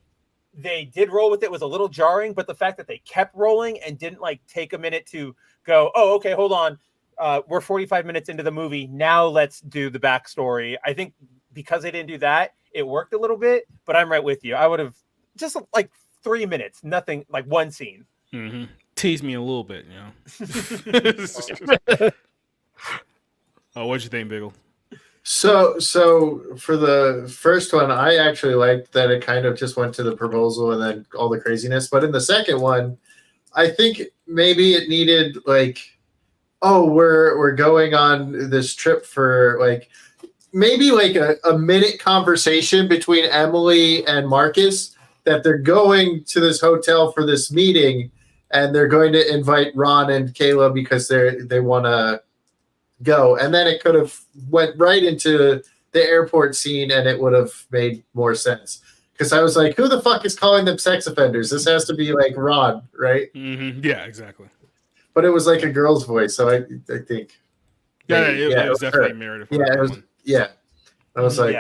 they did roll with it was a little jarring, but the fact that they kept rolling and didn't like take a minute to go, oh, okay, hold on. We're 45 minutes into the movie. Now let's do the backstory. I think because they didn't do that, it worked a little bit, but I'm right with you. I would have just like 3 minutes, nothing, like one scene. Mm-hmm. Tease me a little bit, Oh, what'd you think, Biggle? So for the first one, I actually liked that it kind of just went to the proposal and then all the craziness. But in the second one, I think maybe it needed like, oh, we're going on this trip for like maybe like a minute conversation between Emily and Marcus that they're going to this hotel for this meeting and they're going to invite Ron and Kayla because they want to go, and then it could have went right into the airport scene and it would have made more sense, because I was like, who the fuck is calling them sex offenders? This has to be like Ron, right? Mm-hmm. Yeah, exactly. But it was like a girl's voice, so I think it was definitely Meredith. Yeah, it was. Yeah, I was like,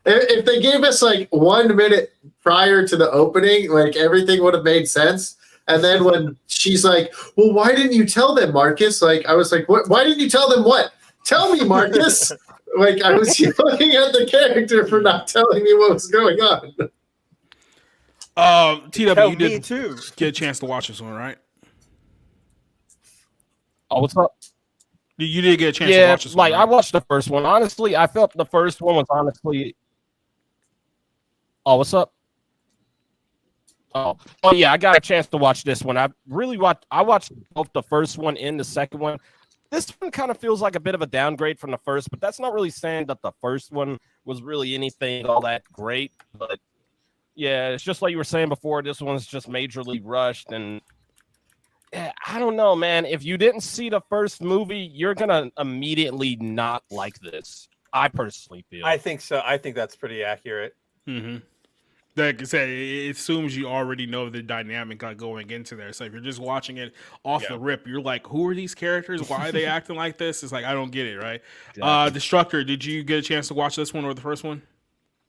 if they gave us like 1 minute prior to the opening, like everything would have made sense. And then when she's like, well, why didn't you tell them, Marcus? Like, I was like, what? Why didn't you tell them what? Tell me, Marcus. Like, I was looking at the character for not telling me what was going on. TW, you did too. Get a chance to watch this one, right? Oh, what's up? You did get a chance to Yeah, watch this like one, I right? watched the first one. Honestly, I felt the first one was honestly. Oh, what's up? Oh yeah, I got a chance to watch this one. I watched both the first one and the second one. This one kind of feels like a bit of a downgrade from the first, but that's not really saying that the first one was really anything all that great. But yeah, it's just like you were saying before, this one's just majorly rushed. And I don't know, man. If you didn't see the first movie, you're gonna immediately not like this. I personally feel. I think so. I think that's pretty accurate. Mm-hmm. Like I said, it assumes you already know the dynamic going into there. So if you're just watching it off the rip, you're like, who are these characters? Why are they acting like this? It's like, I don't get it, right? Exactly. Destructor, did you get a chance to watch this one or the first one?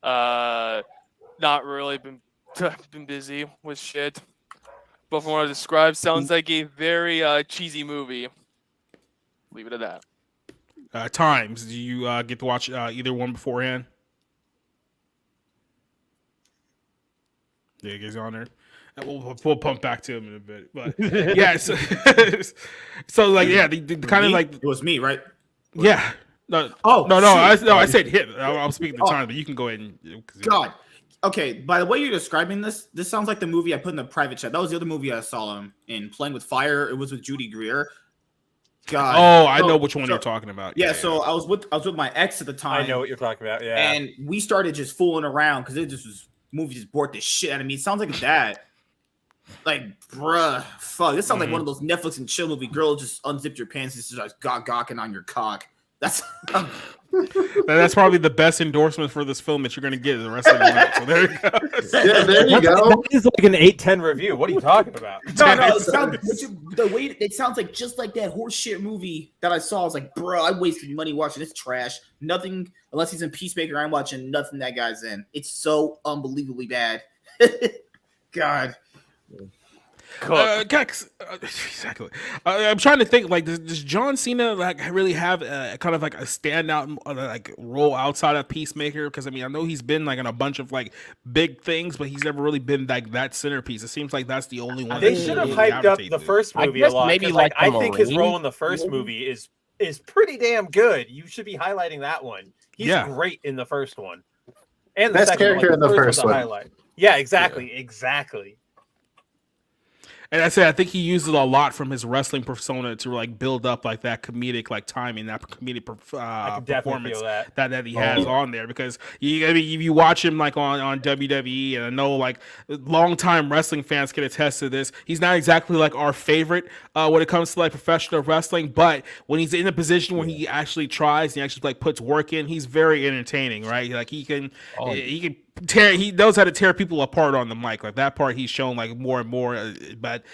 Not really. Been busy with shit. But from what I described, sounds like a very cheesy movie. Leave it at that. Times, do you get to watch either one beforehand? Yeah, he's on there. We'll pump back to him in a bit, but yeah. So like, yeah, the kind of like it was me, right? yeah. No, Oh, no. shoot. I said hit. I'm speaking the time, but you can go ahead and. God. Okay, by the way you're describing this sounds like the movie I put in the private chat. That was the other movie I saw him in, Playing with Fire. It was with Judy Greer. God. Oh, I know which one you're talking about. Yeah, so I was with my ex at the time. I know what you're talking about. Yeah, and we started just fooling around because it just was movie just bored the shit out of me. It sounds like that. Like, bruh, fuck. This sounds like one of those Netflix and chill movie. Girl, just unzip your pants and just gawking on your cock. That's that's probably the best endorsement for this film that you're going to get the rest of the night. So there you go. Yeah, there you go. That is like an 8/10 review. What are you talking about? no. The way it sounds like just like that horse shit movie that I saw. I was like, bro, I wasted money watching this trash. Nothing unless he's in Peacemaker. I'm watching nothing that guy's in. It's so unbelievably bad. God. Exactly. I'm trying to think. Like, does John Cena like really have kind of like a standout like role outside of Peacemaker? Because I mean, I know he's been like in a bunch of like big things, but he's never really been like that centerpiece. It seems like that's the only one. They should have hyped up the first movie a lot. Maybe like like I think his role in the first movie is pretty damn good. You should be highlighting that one. He's great in the first one, and the Best second character one. in the first one. Highlight. Yeah, exactly. And I think he uses a lot from his wrestling persona to like build up like that comedic like timing, that comedic performance that he has on there. Because you watch him like on WWE, and I know like longtime wrestling fans can attest to this. He's not exactly like our favorite when it comes to like professional wrestling, but when he's in a position where he actually tries, he actually like puts work in, he's very entertaining, right? Like he can he knows how to tear people apart on the mic. Like that part he's shown like more and more, but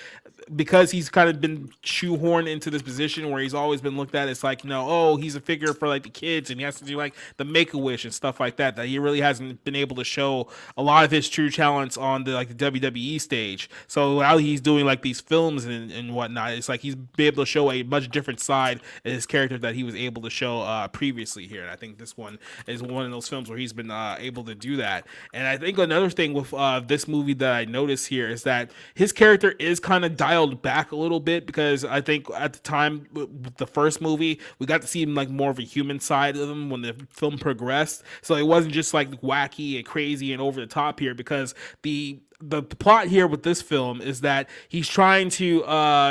because he's kind of been shoehorned into this position where he's always been looked at as like, he's a figure for like the kids and he has to do like the Make-A-Wish and stuff like that he really hasn't been able to show a lot of his true talents on the like the WWE stage. So now he's doing like these films and whatnot, it's like he's been able to show a much different side of his character that he was able to show previously here. And I think this one is one of those films where he's been able to do that. And I think another thing with this movie that I noticed here is that his character is kind of dialed back a little bit, because I think at the time with the first movie we got to see him like more of a human side of him when the film progressed. So it wasn't just like wacky and crazy and over the top here, because the plot here with this film is that he's trying to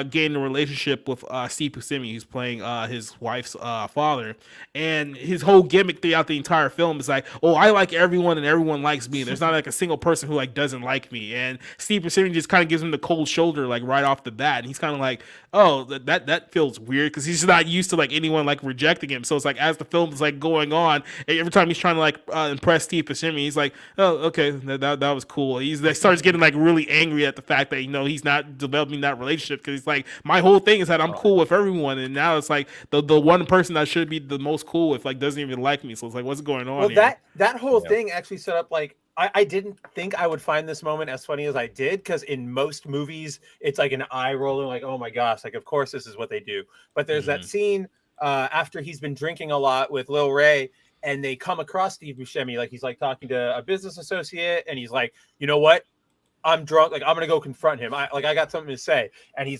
gain a relationship with Steve Buscemi, who's playing his wife's father, and his whole gimmick throughout the entire film is like, oh, I like everyone and everyone likes me. There's not like a single person who like doesn't like me. And Steve Buscemi just kind of gives him the cold shoulder like right off the bat, and he's kind of like, oh, that feels weird, because he's not used to like anyone like rejecting him. So it's like as the film is like going on, every time he's trying to like impress Steve Buscemi, he's like, oh, okay, that was cool. They starts getting like really angry at the fact that he's not developing that relationship, because he's like, my whole thing is that I'm cool with everyone, and now it's like the one person that should be the most cool with like doesn't even like me. So it's like, what's going on here? that whole thing actually set up like, I didn't think I would find this moment as funny as I did, because in most movies it's like an eye rolling, like, oh my gosh, like of course this is what they do. But there's that scene after he's been drinking a lot with Lil Ray, and they come across Steve Buscemi, like he's like talking to a business associate, and he's like, you know what? I'm drunk, like I'm gonna go confront him. I got something to say. And he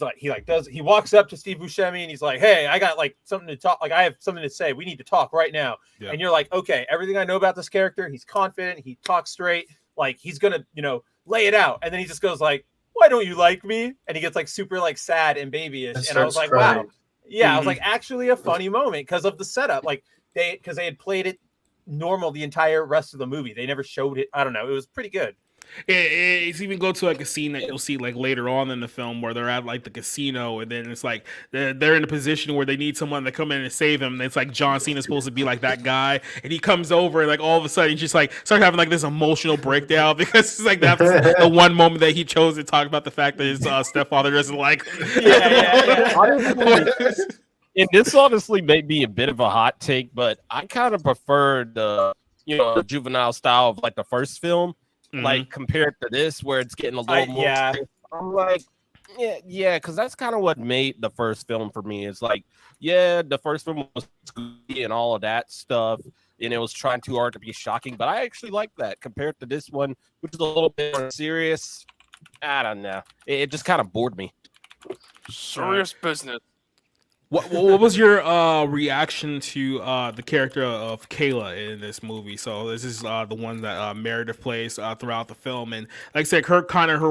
walks up to Steve Buscemi and he's like, hey, I got like something to talk, like I have something to say. We need to talk right now. Yeah. And you're like, okay, everything I know about this character, he's confident, he talks straight, like he's gonna, lay it out. And then he just goes like, why don't you like me? And he gets like super like sad and babyish. And I was like, crying. Wow. Yeah, I was like, actually a funny moment because of the setup. Like because they had played it normal the entire rest of the movie. They never showed it. I don't know. It was pretty good. It's even go to like a scene that you'll see like later on in the film where they're at like the casino, and then it's like they're in a position where they need someone to come in and save them. And it's like John Cena's supposed to be like that guy, and he comes over and like all of a sudden he just like starts having like this emotional breakdown because it's like that's the one moment that he chose to talk about the fact that his stepfather doesn't like him. Yeah. And this honestly may be a bit of a hot take, but I kind of prefer the juvenile style of like the first film. Like compared to this, where it's getting a little more. Yeah. I'm like, yeah, because that's kind of what made the first film for me. It's like, yeah, the first film was goofy and all of that stuff, and it was trying too hard to be shocking. But I actually like that compared to this one, which is a little bit more serious. I don't know. It just kind of bored me. Serious business. What was your reaction to the character of Kayla in this movie? So this is the one that Meredith plays throughout the film, and like I said, her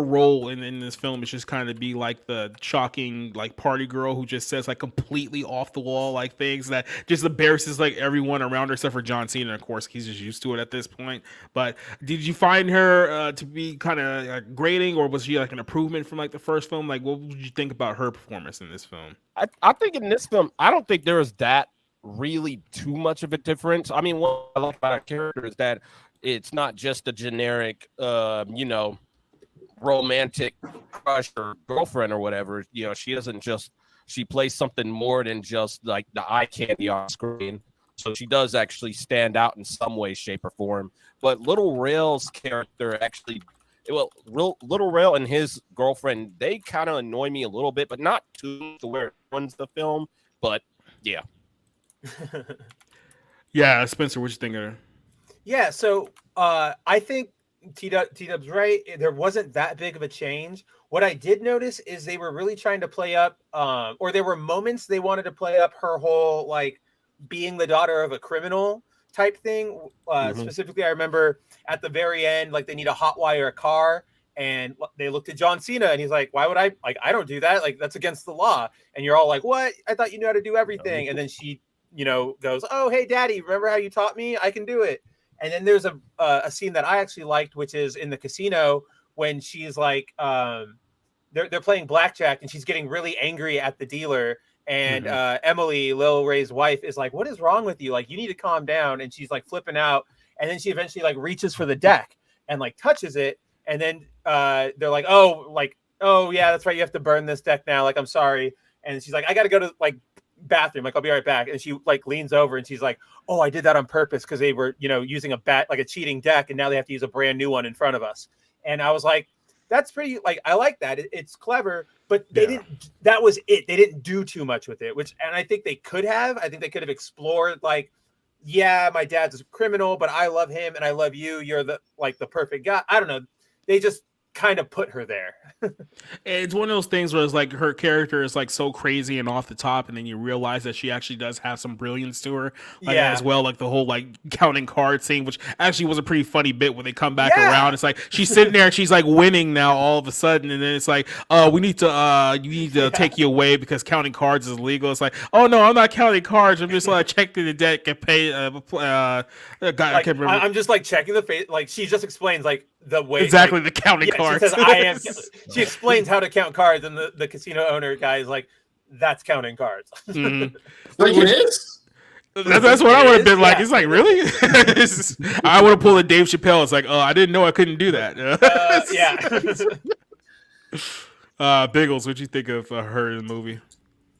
role in this film is just kind of be like the shocking like party girl who just says like completely off the wall like things that just embarrasses like everyone around her except for John Cena. Of course, he's just used to it at this point. But did you find her to be kind of grating, or was she like an improvement from like the first film? Like, what would you think about her performance in this film? I think in this film, I don't think there is that really too much of a difference. I mean, what I love about our character is that it's not just a generic, romantic crush or girlfriend or whatever. She plays something more than just like the eye candy on screen. So she does actually stand out in some way, shape, or form. But Little Rail's character actually. Little Rail and his girlfriend, they kind of annoy me a little bit, but not too to where it ruins the film. But yeah. Yeah, Spencer, what you think of her? Yeah, so I think T-Dub's right. There wasn't that big of a change. What I did notice is they were really trying to play up, or there were moments they wanted to play up her whole like being the daughter of a criminal type thing. Specifically, I remember at the very end, like they need to hotwire a car, and they looked at John Cena, and he's like, "Why would I? Like, I don't do that. Like, that's against the law." And you're all like, "What? I thought you knew how to do everything." And then she, goes, "Oh, hey, Daddy, remember how you taught me? I can do it." And then there's a scene that I actually liked, which is in the casino when she's like, they're playing blackjack, and she's getting really angry at the dealer. And Emily, Lil Ray's wife, is like, "What is wrong with you? Like, you need to calm down." And she's like flipping out. And then she eventually like reaches for the deck and like touches it. And then they're like, oh yeah, that's right. You have to burn this deck now. Like, I'm sorry. And she's like, I got to go to like bathroom. Like, I'll be right back. And she like leans over and she's like, oh, I did that on purpose because they were, using a cheating deck, and now they have to use a brand new one in front of us. And I was like, that's pretty, like, I like that. It's clever, but they didn't, that was it. They didn't do too much with it, and I think they could have. I think they could have explored, like, yeah, my dad's a criminal, but I love him and I love you. You're the perfect guy. I don't know. They just kind of put her there. It's one of those things where it's like her character is like so crazy and off the top, and then you realize that she actually does have some brilliance to her, as well. Like the whole like counting cards scene, which actually was a pretty funny bit when they come back around. It's like she's sitting there and she's like winning now all of a sudden, and then it's like, you need to take you away because counting cards is illegal. It's like, oh no, I'm not counting cards. I'm just like checking the deck and pay. I can't remember. I'm just like checking the face. Like she just explains like the way exactly the counting cards. She says, I am. She explains how to count cards, and the casino owner guy is like, "That's counting cards." Mm-hmm. Like it is. That's what I would have been like. It's like, really? I would have pulled a Dave Chappelle. It's like, oh, I didn't know I couldn't do that. Biggles, what'd you think of her in the movie?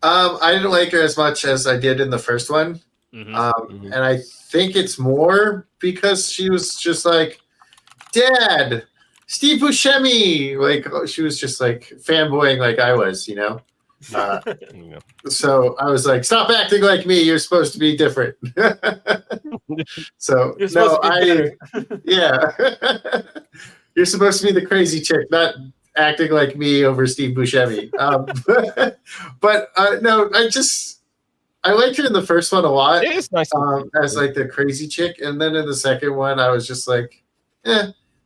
I didn't like her as much as I did in the first one. And I think it's more because she was just like, Dad, Steve Buscemi. Like, she was just like fanboying like I was, So I was like, stop acting like me. You're supposed to be different. So You're supposed to be better. Yeah. You're supposed to be the crazy chick, not acting like me over Steve Buscemi. No, I liked her in the first one a lot. It is nice as like the crazy chick, and then in the second one, I was just like,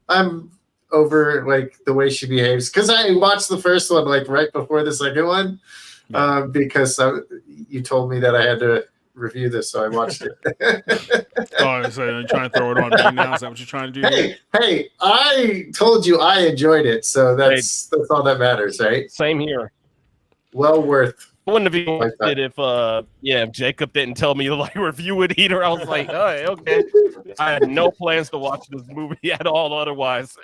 I'm over like the way she behaves because I watched the first one like right before the second one because you told me that I had to review this, so I watched it. Oh, so you're trying to throw it on me now? Is that what you're trying to do? Hey, I told you I enjoyed it, so that's all that matters, right? Same here. Well worth. Wouldn't have even did if Jacob didn't tell me to like review it either. I was like, oh, okay. I had no plans to watch this movie at all otherwise.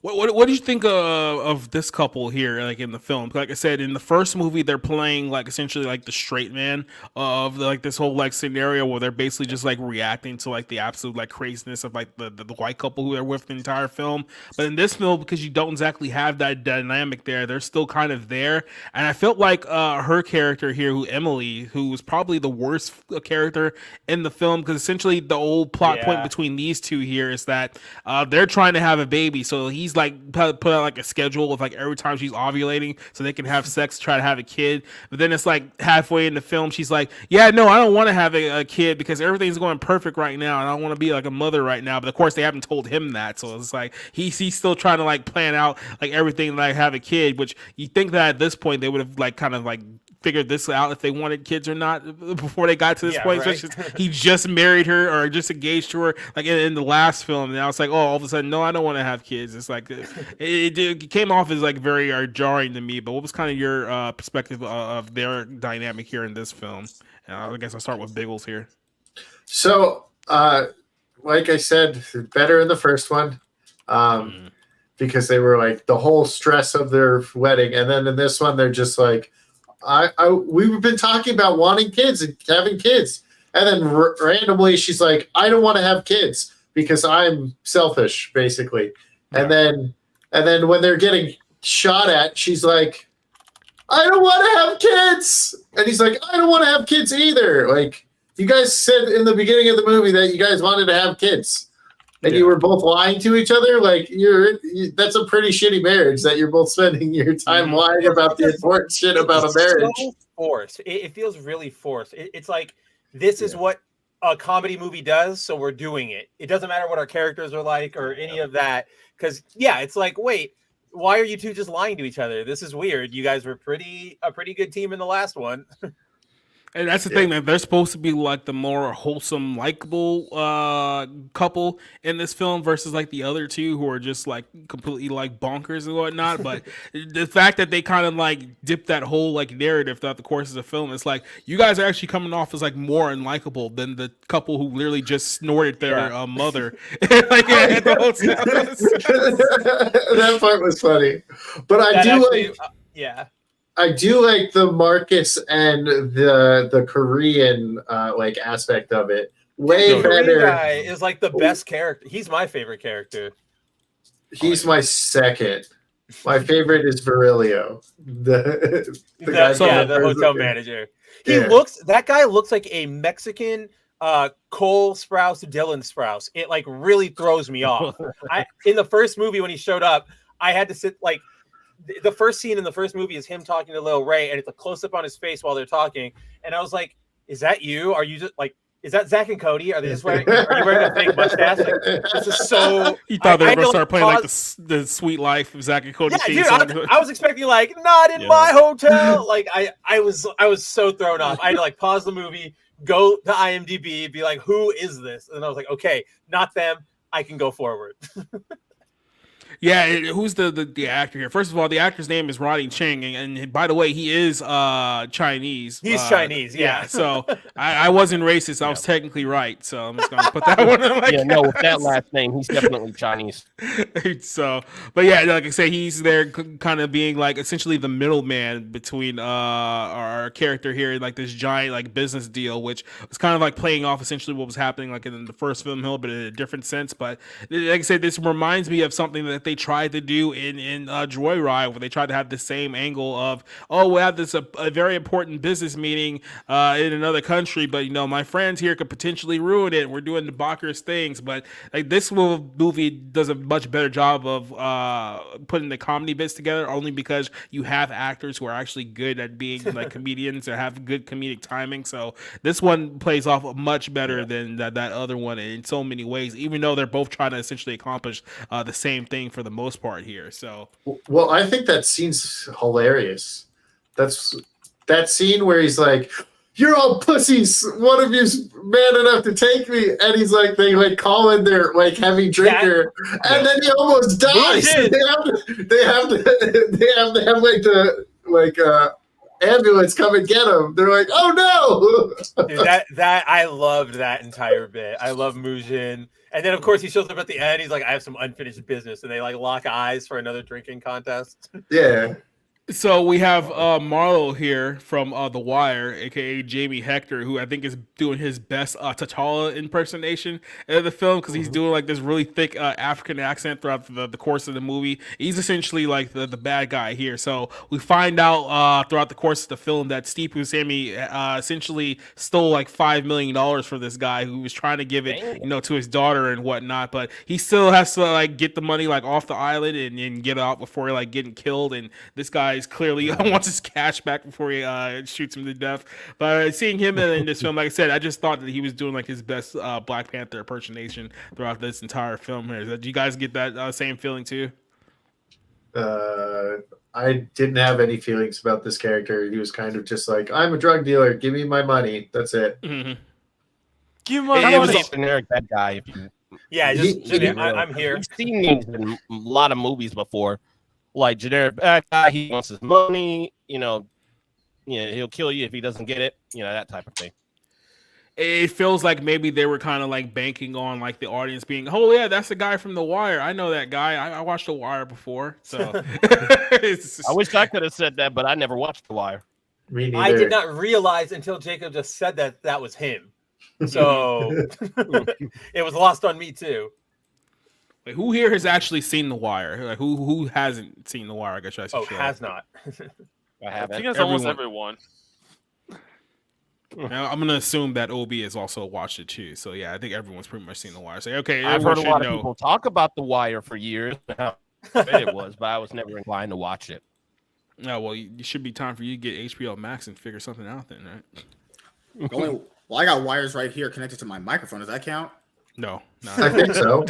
What do you think of this couple here, like in the film? Like I said, in the first movie, they're playing like essentially like the straight man of like this whole like scenario where they're basically just like reacting to like the absolute like craziness of like the white couple who they're with the entire film. But in this film, because you don't exactly have that dynamic there, they're still kind of there. And I felt like her character here, who was probably the worst character in the film, because essentially the old plot point between these two here is that they're trying to have a baby, so he's like put out like a schedule of like every time she's ovulating so they can have sex, try to have a kid. But then it's like halfway in the film she's like, yeah, no, I don't want to have a kid because everything's going perfect right now and I don't want to be like a mother right now. But of course they haven't told him that, so it's like he's still trying to like plan out like everything, like have a kid, which you think that at this point they would have like kind of like figured this out if they wanted kids or not before they got to this point. Right. He just married her or just engaged to her like in the last film, and I was like, oh, all of a sudden, no, I don't want to have kids. It's like it came off as like very jarring to me. But what was kind of your perspective of their dynamic here in this film? I guess I'll start with Biggles here. So, like I said, better in the first one. Because they were like the whole stress of their wedding, and then in this one they're just like, we've been talking about wanting kids and having kids, and then randomly she's like, I don't want to have kids because I'm selfish, basically. And then when they're getting shot at, she's like, I don't want to have kids, and he's like, I don't want to have kids either. Like, you guys said in the beginning of the movie that you guys wanted to have kids. And you were both lying to each other. Like that's a pretty shitty marriage that you're both spending your time lying about the important shit about a marriage. So forced. It feels really forced. It's like this is what a comedy movie does, so we're doing it. It doesn't matter what our characters are like or any of that. Because it's like, wait, why are you two just lying to each other? This is weird. You guys were a pretty good team in the last one. And that's the thing, that they're supposed to be like the more wholesome, likable couple in this film versus like the other two who are just like completely like bonkers and whatnot. But the fact that they kind of like dip that whole like narrative throughout the course of the film, it's like you guys are actually coming off as like more unlikable than the couple who literally just snorted their mother. That part was funny, but I do like the Marcus and the Korean like aspect of it. Way the better. Korean guy is like the best character. He's my favorite character. He's my second. My favorite is Virilio, the hotel manager. That guy looks like a Mexican Cole Sprouse, Dylan Sprouse. It like really throws me off. In the first movie when he showed up, I had to sit like. The first scene in the first movie is him talking to Lil Ray, and it's a close up on his face while they're talking. And I was like, "Is that you? Are you just like? Is that Zach and Cody? Are they just wearing? Are you wearing a fake mustache? Like, this is so." You thought they were gonna start playing like the Sweet Life of Zach and Cody. Yeah, dude, I was expecting like not in my hotel. Like I was so thrown off. I had to like pause the movie, go to IMDb, be like, "Who is this?" And I was like, "Okay, not them. I can go forward." Yeah, who's the actor here? First of all, the actor's name is Ronnie Chang, and by the way, he is Chinese. He's Chinese, yeah. So I wasn't racist. I was technically right. So I'm just gonna put that one on my no, with that last name, he's definitely Chinese. So, but yeah, like I say, he's there kind of being like essentially the middleman between our character here, like this giant like business deal, which was kind of like playing off essentially what was happening like in the first film, but in a different sense. But like I said, this reminds me of something that they they tried to do in Joyride, where they tried to have the same angle of, oh, we have this a very important business meeting in another country, but my friends here could potentially ruin it. We're doing the bonkers things, but like this movie does a much better job of putting the comedy bits together, only because you have actors who are actually good at being like comedians or have good comedic timing. So this one plays off much better than that other one in so many ways, even though they're both trying to essentially accomplish the same thing for the most part here. So, well, I think that scene's hilarious. That's that scene where he's like, "You're all pussies. One of you's man enough to take me," and he's like, they like call in their like heavy drinker, and then he almost dies. They have to have like the ambulance come and get him. They're like, "Oh no!" Dude, that I loved that entire bit. I love Mujin. And then of course he shows up at the end. He's like, "I have some unfinished business," and they like lock eyes for another drinking contest. Yeah. So we have Marlo here from The Wire, aka Jamie Hector, who I think is doing his best T'Challa impersonation in the film, because he's doing like this really thick African accent throughout the course of the movie. He's essentially like the bad guy here. So we find out throughout the course of the film that Steve Buscemi essentially stole like $5 million from this guy who was trying to give it, to his daughter and whatnot. But he still has to like get the money like off the island and get out before like getting killed. And this guy clearly wants his cash back before he shoots him to death. But seeing him in this film, like I said, I just thought that he was doing like his best Black Panther impersonation throughout this entire film here. Did you guys get that same feeling too? I didn't have any feelings about this character. He was kind of just like, "I'm a drug dealer. Give me my money. That's it." Mm-hmm. Give my It was money. a generic bad guy. If you, I'm here. We've seen these in a lot of movies before. Like generic bad guy, he wants his money, he'll kill you if he doesn't get it, that type of thing. It feels like maybe they were kind of like banking on like the audience being, "Oh yeah, that's the guy from The Wire. I know that guy. I watched The Wire before." So I wish I could have said that, but I never watched The Wire. Me neither. I did not realize until Jacob just said that was him. So it was lost on me too. Wait, who here has actually seen The Wire? Like who hasn't seen The Wire? I guess I should say. Has not. I haven't. I think it's almost everyone. Now, I'm gonna assume that OB has also watched it too. So yeah, I think everyone's pretty much seen The Wire. So okay, I've heard a lot know. of people talk about The Wire for years. How great it was, but I was never inclined to watch it. No, well, it should be time for you to get HBO Max and figure something out then, right? Well, I got wires right here connected to my microphone. Does that count? No. I think so.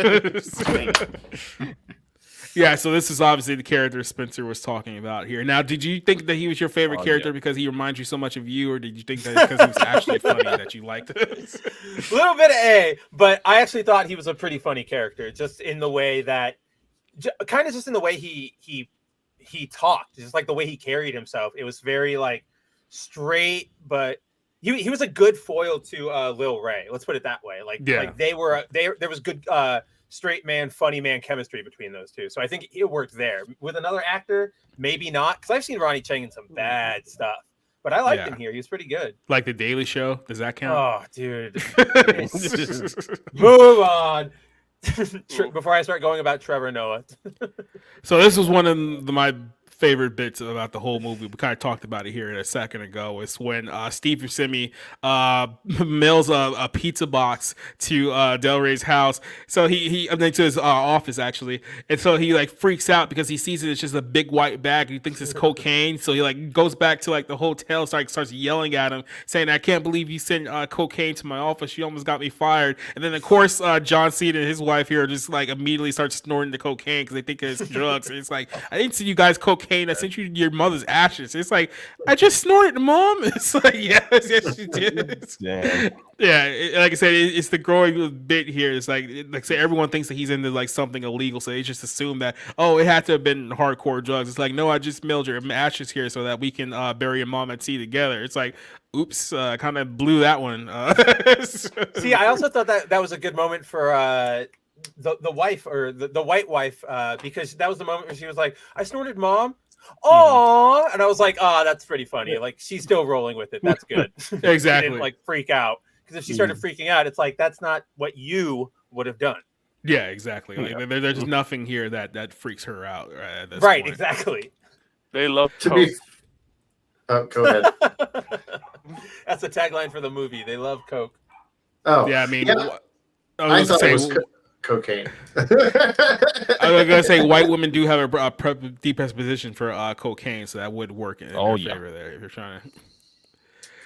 Yeah, so this is obviously the character Spencer was talking about here. Now, did you think that he was your favorite character because he reminds you so much of you, or did you think that because he was actually funny that you liked it? A little bit of A, but I actually thought he was a pretty funny character, just in the way that, kind of just in the way he talked, just like the way he carried himself. It was very like straight, but he was a good foil to Lil Ray. Let's put it that way. Like there was good straight man, funny man chemistry between those two. So I think it worked there. With another actor, maybe not, because I've seen Ronnie Chang in some bad stuff, but I liked him here. He was pretty good. Like The Daily Show, does that count? Oh, dude. Move on. Before I start going about Trevor Noah. So this was one of my favorite bits about the whole movie. We kind of talked about it here a second ago. Is when Steve Buscemi mails a pizza box to Del Rey's house. So he to his office actually, and so he like freaks out because he sees it's just a big white bag. He thinks it's cocaine. So he like goes back to like the hotel, starts yelling at him, saying, "I can't believe you sent cocaine to my office. You almost got me fired." And then of course John Cena and his wife here just like immediately start snorting the cocaine because they think it's drugs. And it's like, "I didn't see you guys cocaine. I sent you your mother's ashes." It's like, "I just snorted, Mom." It's like, yes, you did. Yeah, like I said, it's the growing bit here. It's like say everyone thinks that he's into like something illegal, so they just assume that, oh, it had to have been hardcore drugs. It's like, no, I just mailed your ashes here so that we can bury your mom at sea together. It's like, oops, kind of blew that one. See, I also thought that was a good moment for the wife, or the white wife, because that was the moment where she was like, "I snorted, Mom." Oh, and I was like, "Oh, that's pretty funny." Like she's still rolling with it. That's good. Exactly. She didn't like freak out, because if she started freaking out, it's like that's not what you would have done. Yeah, exactly. Like, there's just nothing here that freaks her out at this Right, point. exactly. They love To Coke. be, oh, go ahead. That's the tagline for the movie. They love Coke. Oh, Yeah, I mean, yeah. I was I thought saying, it was cocaine. I was gonna say white women do have a predisposition for cocaine, so that would work in their favor there if you're trying to.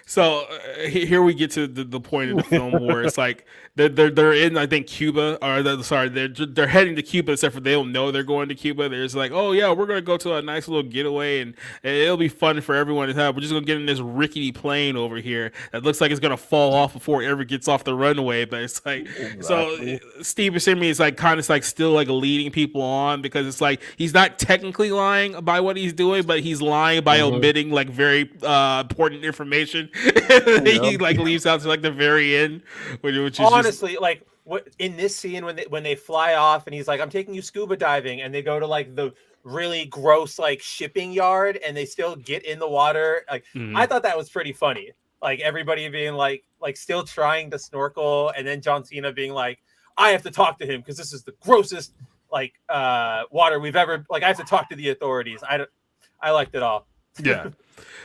So here we get to the point in the film where it's like they're in, I think, Cuba, or they're heading to Cuba, except for they don't know they're going to Cuba. They're just like, oh yeah, we're gonna go to a nice little getaway and it'll be fun for everyone to have. We're just gonna get in this rickety plane over here that looks like it's gonna fall off before it ever gets off the runway. But it's like, so Steve Buscemi is like kind of like still like leading people on, because it's like he's not technically lying by what he's doing, but he's lying by omitting like very important information. He like leaves out to like the very end, which is honestly just... like what in this scene when they fly off and he's like, I'm taking you scuba diving, and they go to like the really gross like shipping yard and they still get in the water. Like I thought that was pretty funny. Like everybody being like still trying to snorkel, and then John Cena being like, I have to talk to him because this is the grossest like water we've ever, like I have to talk to the authorities. I liked it all. Yeah.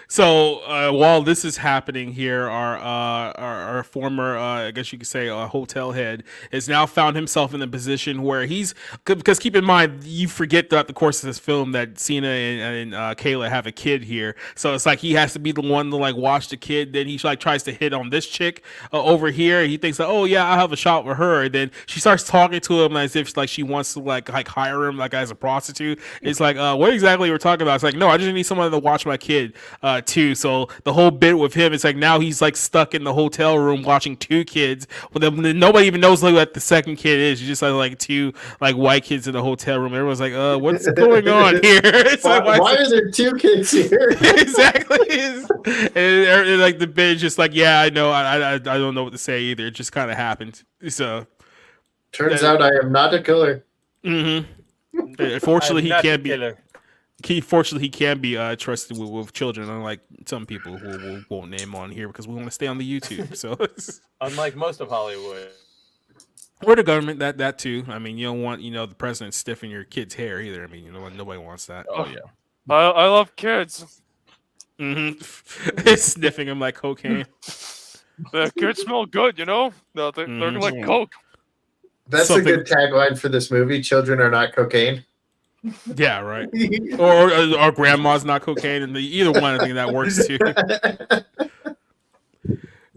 So while this is happening here, our former, I guess you could say, hotel head has now found himself in a position where he's, because keep in mind, you forget throughout the course of this film that Cena and Kayla have a kid here. So it's like he has to be the one to like watch the kid. Then he like tries to hit on this chick over here. He thinks like, oh yeah, I'll have a shot with her. And then she starts talking to him as if like she wants to like hire him like as a prostitute. It's like, what exactly we're talking about? It's like, no, I just need someone to watch my kid. Too. So the whole bit with him, it's like now he's like stuck in the hotel room watching two kids. Well, nobody even knows like what the second kid is. You just have like two like white kids in the hotel room. Everyone's like, what's going on here? It's why are there two kids here? Exactly. And like the bitch just like, yeah, I know. I don't know what to say either. It just kind of happened. So turns out I am not a killer. Fortunately, he can't be. Fortunately, he can be trusted with children, unlike some people who we won't name on here because we want to stay on the YouTube. So, unlike most of Hollywood, or the government, that too. I mean, you don't want the president stiffing your kid's hair either. I mean, nobody wants that. Oh yeah, I love kids. Sniffing them like cocaine. The kids smell good, they're like Coke. That's a good tagline for this movie. Children are not cocaine. Yeah, right. or grandma's not cocaine, and either one, I think that works too.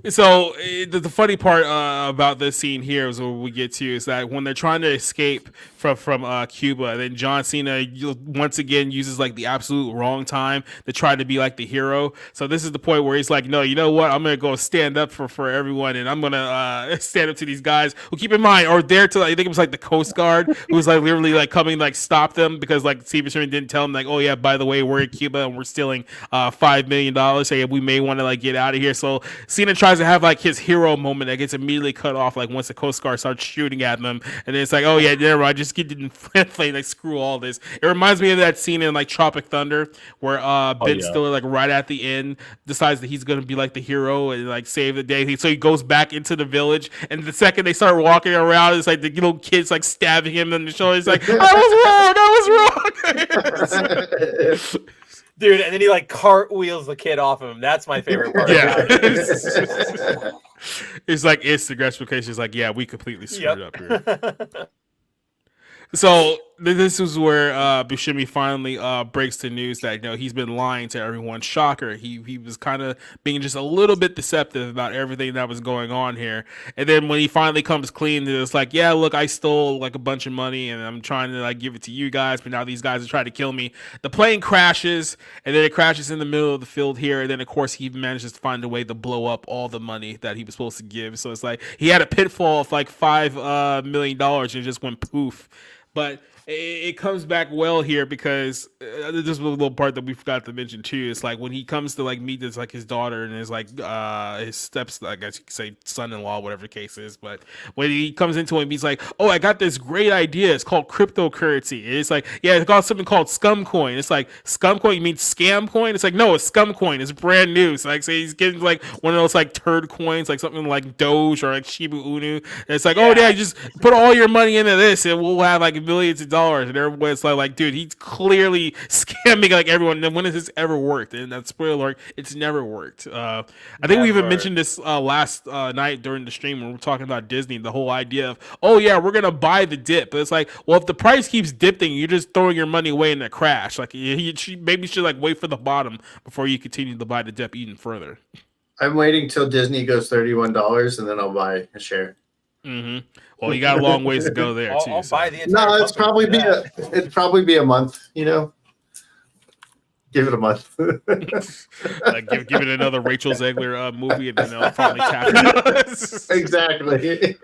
So the funny part about this scene here is what we get to is that when they're trying to escape from Cuba, then John Cena once again uses like the absolute wrong time to try to be like the hero. So this is the point where he's like, no, you know what? I'm gonna go stand up for everyone, and I'm gonna stand up to these guys who, keep in mind, are there to, I think it was like the Coast Guard who was like literally like coming like stop them because like Steve Buscemi didn't tell them like, oh yeah, by the way, we're in Cuba and we're stealing $5 million. Say we may want to like get out of here. So Cena tries to have like his hero moment that gets immediately cut off like once the Coast Guard starts shooting at them, and then it's like, oh yeah, never mind, just get in play, like screw all this. It reminds me of that scene in like Tropic Thunder where Ben Stiller like right at the end decides that he's gonna be like the hero and like save the day. So he goes back into the village, and the second they start walking around, it's like the little kids like stabbing him in the shoulder. He's like, I was wrong. Dude, and then he like cartwheels the kid off of him. That's my favorite part. Yeah. It's like instant gratification. It's like, yeah, we completely screwed up here. So this is where Buscemi finally breaks the news that he's been lying to everyone. Shocker. He was kind of being just a little bit deceptive about everything that was going on here. And then when he finally comes clean, it's like, yeah, look, I stole like a bunch of money and I'm trying to like give it to you guys, but now these guys are trying to kill me. The plane crashes, and then it crashes in the middle of the field here. And then of course he manages to find a way to blow up all the money that he was supposed to give. So it's like he had a pitfall of like $5 million and it just went poof. But it comes back well here because this is a little part that we forgot to mention too. It's like when he comes to like meet this like his daughter and his like his steps, I guess you could say son-in-law, whatever the case is. But when he comes into him, he's like, "Oh, I got this great idea. It's called cryptocurrency." And it's like, yeah, it's called something called scum coin. It's like scum coin. You mean scam coin? It's like no, it's scum coin. It's brand new. So like, say he's getting like one of those like turd coins, like something like Doge or like Shiba Inu. And it's like, oh yeah, just put all your money into this, and we'll have like millions of dollars. And everyone's like, dude, he's clearly scamming like everyone. And when has this ever worked? And that spoiler alert, it's never worked. I think we even mentioned this last night during the stream when we were talking about Disney. The whole idea of, oh yeah, we're gonna buy the dip. But it's like, well, if the price keeps dipping, you're just throwing your money away in a crash. Like you should like wait for the bottom before you continue to buy the dip even further. I'm waiting till Disney goes $31 and then I'll buy a share. Mm-hmm. Well, you got a long ways to go there too. I'll buy the No, entire it'd probably be a month. You know, give it a month. give it another Rachel Zegler movie, and then they'll probably tap it. Exactly.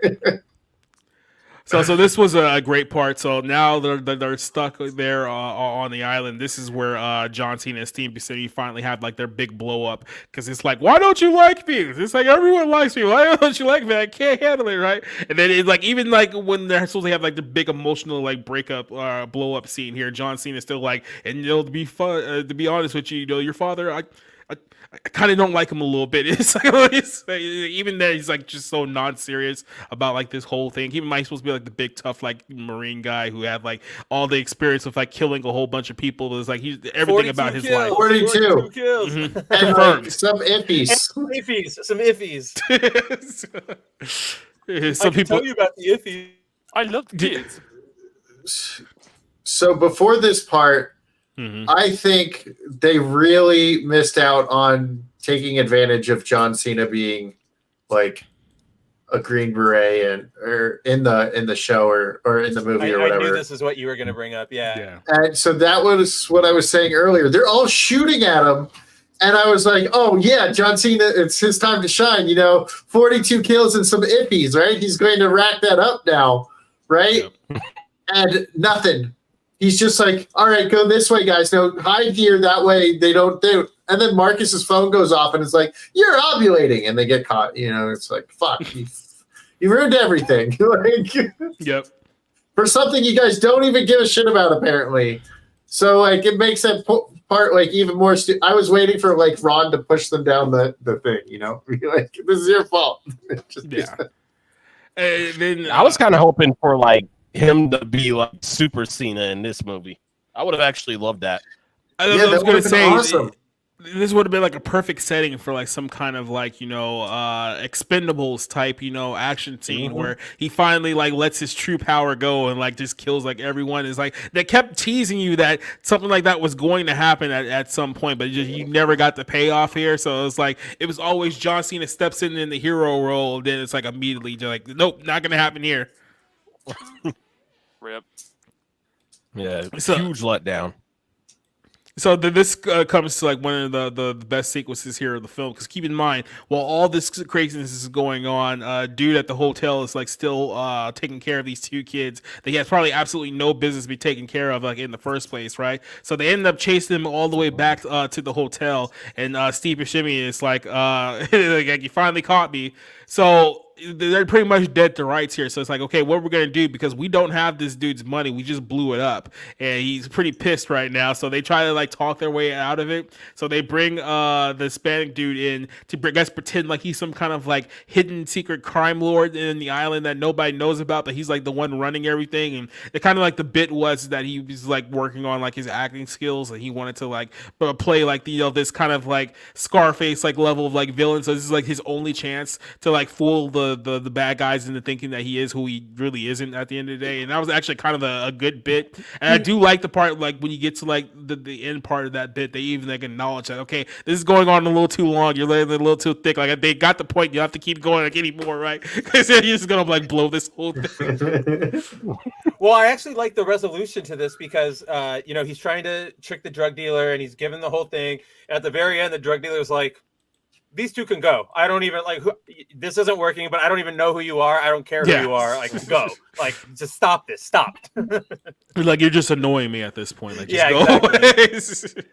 So this was a great part. So now they're stuck there on the island. This is where John Cena and Steve Buscemi finally have like their big blow up because it's like, why don't you like me? It's like everyone likes me. Why don't you like me? I can't handle it, right? And then it's like even like when they're supposed to have like the big emotional like breakup blow up scene here, John Cena is still like, and to be fun, to be honest with you, your father, I kind of don't like him a little bit. It's like, even then, he's like just so non-serious about like this whole thing. Even Mike's supposed to be like the big tough like Marine guy who had like all the experience of like killing a whole bunch of people. It's like he's everything about his life. 42 kills. And like, some iffies. Some iffies. Some people tell you about the iffies. I love the kids. So before this part, I think they really missed out on taking advantage of John Cena being like a Green Beret or in the show or in the movie or whatever. I knew this is what you were going to bring up. Yeah. And so that was what I was saying earlier. They're all shooting at him. And I was like, oh, yeah, John Cena, it's his time to shine. 42 kills and some iffies, right? He's going to rack that up now, right? Yep. And nothing. He's just like, all right, go this way, guys. No, hide here. That way they don't do. And then Marcus's phone goes off and it's like, you're ovulating. And they get caught. It's like, fuck. You ruined everything. Yep. For something you guys don't even give a shit about, apparently. So, like, it makes that part, like, even more I was waiting for, like, Ron to push them down the thing, Be like, this is your fault. Yeah. And then, I was kind of hoping for, like, him to be like Super Cena in this movie. I would have actually loved that. I was going to say, awesome. This would have been like a perfect setting for like some kind of like, Expendables type, action scene where he finally like lets his true power go and like just kills like everyone. Is like they kept teasing you that something like that was going to happen at some point, but you never got the payoff here. So it's like it was always John Cena steps in the hero role, and then it's like immediately like, nope, not going to happen here. Rip. Yeah, huge letdown. So this comes to like one of the best sequences here of the film, because keep in mind, while all this craziness is going on, dude at the hotel is like still taking care of these two kids that he has probably absolutely no business be taking care of like in the first place, right? So they end up chasing him all the way back to the hotel, and Steve Buscemi is like, like, you finally caught me. So they're pretty much dead to rights here. So it's like, okay, what we're going to do, because we don't have this dude's money. We just blew it up. And he's pretty pissed right now. So they try to like talk their way out of it. So they bring the Hispanic dude in to pretend like he's some kind of like hidden secret crime lord in the island that nobody knows about, but he's like the one running everything. And the kind of like the bit was that he was like working on like his acting skills, and he wanted to like play like this kind of like Scarface like level of like villain. So this is like his only chance to like fool the bad guys into thinking that he is who he really isn't at the end of the day. And that was actually kind of a good bit. And I do like the part like when you get to like the end part of that bit, they even like acknowledge that, okay, this is going on a little too long, you're letting it a little too thick, like they got the point, you have to keep going like anymore, right? Because you're just gonna like blow this whole thing. Well, I actually like the resolution to this because he's trying to trick the drug dealer and he's given the whole thing, and at the very end the drug dealer is like, these two can go. I don't even like this isn't working, but I don't even know who you are. I don't care who you are. Like, go. Like, just stop this. Stop. Like, you're just annoying me at this point. Like, just go exactly.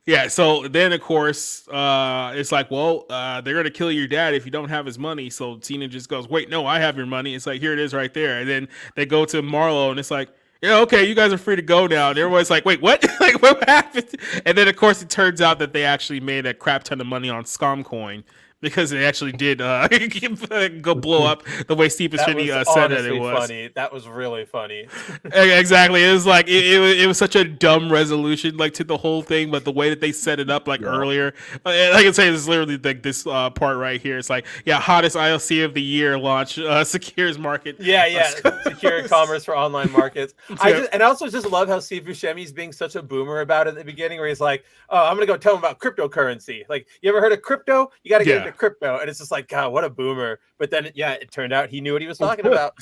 Yeah, so then of course it's like, well, they're gonna kill your dad if you don't have his money. So Cena just goes, wait, no, I have your money. It's like, here it is right there. And then they go to Marlo and it's like, yeah, okay, you guys are free to go now. And everyone's like, wait, what? Like, what happened? And then of course it turns out that they actually made a crap ton of money on Scomcoin. Because it actually did go blow up the way Steve Buscemi said that it was. Funny. That was really funny. Exactly. It was like it was such a dumb resolution, like, to the whole thing, but the way that they set it up, like, earlier, I can say this is literally like this part right here. It's like, yeah, hottest ILC of the year launch secures market. Yeah, secure commerce for online markets. I also just love how Steve Buscemi's being such a boomer about it at the beginning, where he's like, "Oh, I'm gonna go tell him about cryptocurrency. Like, you ever heard of crypto? You got to get into crypto." And it's just like, God, what a boomer. But then, it turned out he knew what he was talking about.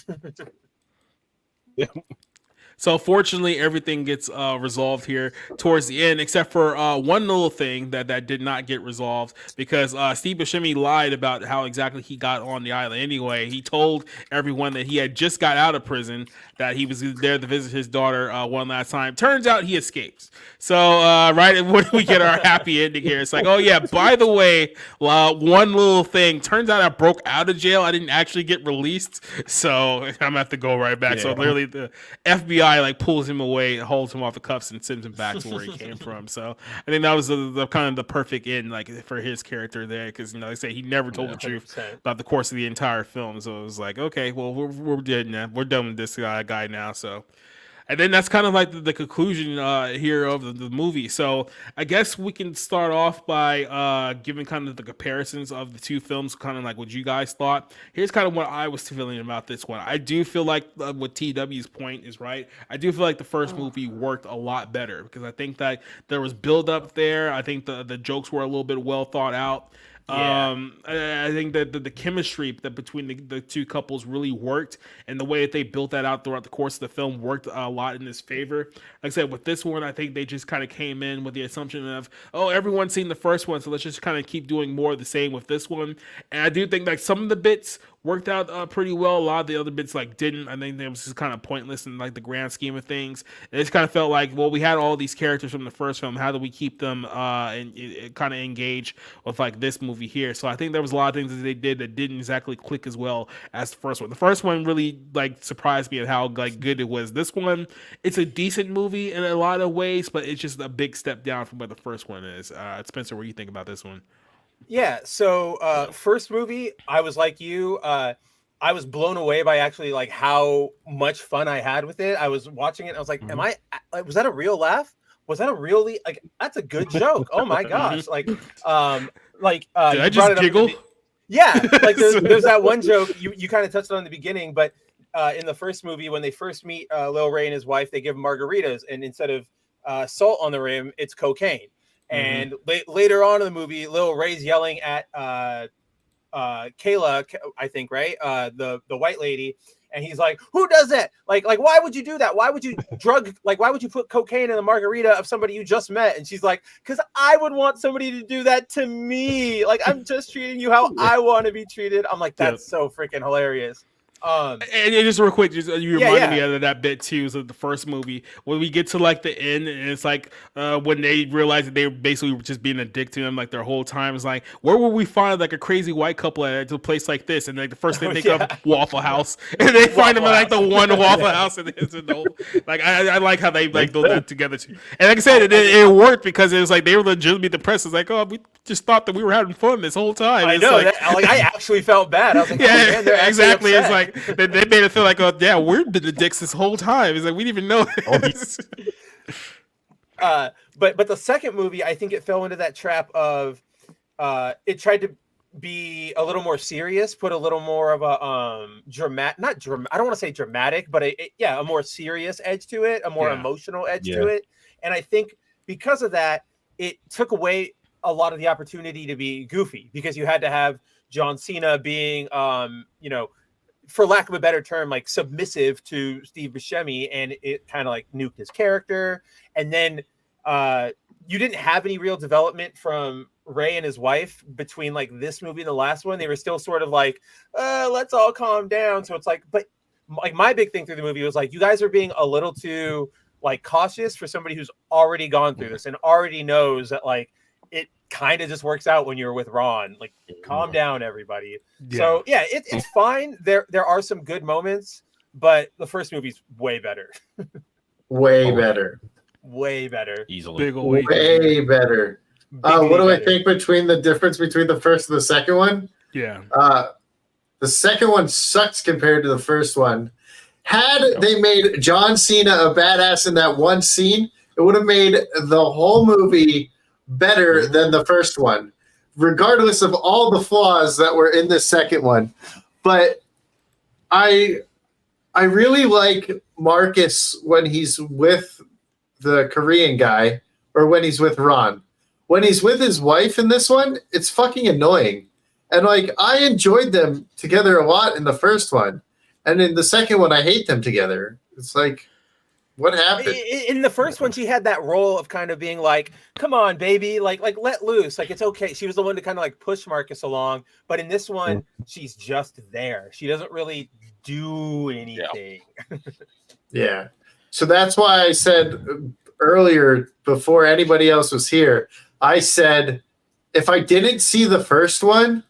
So fortunately, everything gets resolved here towards the end, except for one little thing that did not get resolved, because Steve Buscemi lied about how exactly he got on the island. Anyway, he told everyone that he had just got out of prison, that he was there to visit his daughter one last time. Turns out he escapes. So right when we get our happy ending here, it's like, oh yeah, by the way, one little thing. Turns out I broke out of jail. I didn't actually get released, so I'm gonna have to go right back. Yeah. So literally the FBI like pulls him away, holds him off the cuffs, and sends him back to where he came from. So I think that was the kind of the perfect end, like, for his character there, because they say he never told the truth about the course of the entire film. So it was like, okay, well, we're dead now. We're done with this guy now. So. And then that's kind of like the conclusion here of the movie. So I guess we can start off by giving kind of the comparisons of the two films, kind of like what you guys thought. Here's kind of what I was feeling about this one. I do feel like what TW's point is right. I do feel like the first movie worked a lot better, because I think that there was build up there. I think the jokes were a little bit well thought out. Yeah. I think that the chemistry that between the two couples really worked, and the way that they built that out throughout the course of the film worked a lot in his favor. Like I said, with this one, I think they just kind of came in with the assumption of, oh, everyone's seen the first one, so let's just kind of keep doing more of the same with this one. And I do think like some of the bits worked out pretty well. A lot of the other bits like didn't. I think it was just kind of pointless in like the grand scheme of things. It just kind of felt like, well, we had all these characters from the first film. How do we keep them and kind of engage with like this movie here? So I think there was a lot of things that they did that didn't exactly click as well as the first one. The first one really like surprised me at how like good it was. This one, it's a decent movie in a lot of ways, but it's just a big step down from what the first one is. Spencer, what do you think about this one? Yeah, so first movie, I was like you. I was blown away by actually like how much fun I had with it. I was watching it, and I was like, was that a real laugh? Was that a really, like, that's a good joke? Oh my gosh. Did I just giggle? Yeah, like there's that one joke you kind of touched on in the beginning, but in the first movie, when they first meet Lil Ray and his wife, they give them margaritas, and instead of salt on the rim, it's cocaine. And later on in the movie, Lil Ray's yelling at Kayla, I think, right? The white lady. And he's like, who does that? Like, why would you do that? Why would you why would you put cocaine in the margarita of somebody you just met? And she's like, because I would want somebody to do that to me. Like, I'm just treating you how I want to be treated. I'm like, that's so freaking hilarious. And just real quick, you reminded me of that bit too. So the first movie, when we get to like the end, and it's like when they realize that they were basically just being a dick to him like their whole time. It's like, where will we find like a crazy white couple at a place like this? And like the first thing they think of, Waffle House, and they find them at like the one Waffle House, and it's an old, like I like how they like build that together too. And like I said, it worked because it was like they were legitimately depressed. It's like, oh, we just thought that we were having fun this whole time. I know that, like I actually felt bad. I was like, yeah, man, exactly. It's like they made it feel like, oh yeah, we've been the dicks this whole time. It's like we didn't even know this. But the second movie, I think it fell into that trap of it tried to be a little more serious, put a little more of a dramatic, I don't want to say dramatic, but a more serious edge to it, a more emotional edge to it. And I think because of that, it took away a lot of the opportunity to be goofy, because you had to have John Cena being for lack of a better term, like submissive to Steve Buscemi, and it kind of like nuked his character. And then you didn't have any real development from Ray and his wife between like this movie and the last one. They were still sort of like, let's all calm down. So it's like, but like my big thing through the movie was like, you guys are being a little too like cautious for somebody who's already gone through this and already knows that like it kind of just works out when you're with Ron. Like, calm down, everybody. Yeah. So yeah, it's fine. There are some good moments, but the first movie's way better. Way better. Way better. Easily. Way better. What do I think between the difference between the first and the second one? Yeah. The second one sucks compared to the first one. Had they made John Cena a badass in that one scene, it would have made the whole movie better than the first one, regardless of all the flaws that were in the second one. But I really like Marcus when he's with the Korean guy or when he's with Ron. When he's with his wife in this one, it's fucking annoying. And like, I enjoyed them together a lot in the first one. And in the second one, I hate them together. It's like, what happened? In the first one, she had that role of kind of being like, come on, baby, like let loose. Like, it's okay. She was the one to kind of like push Marcus along. But in this one, she's just there. She doesn't really do anything. Yeah. So that's why I said earlier, before anybody else was here, I said, if I didn't see the first one,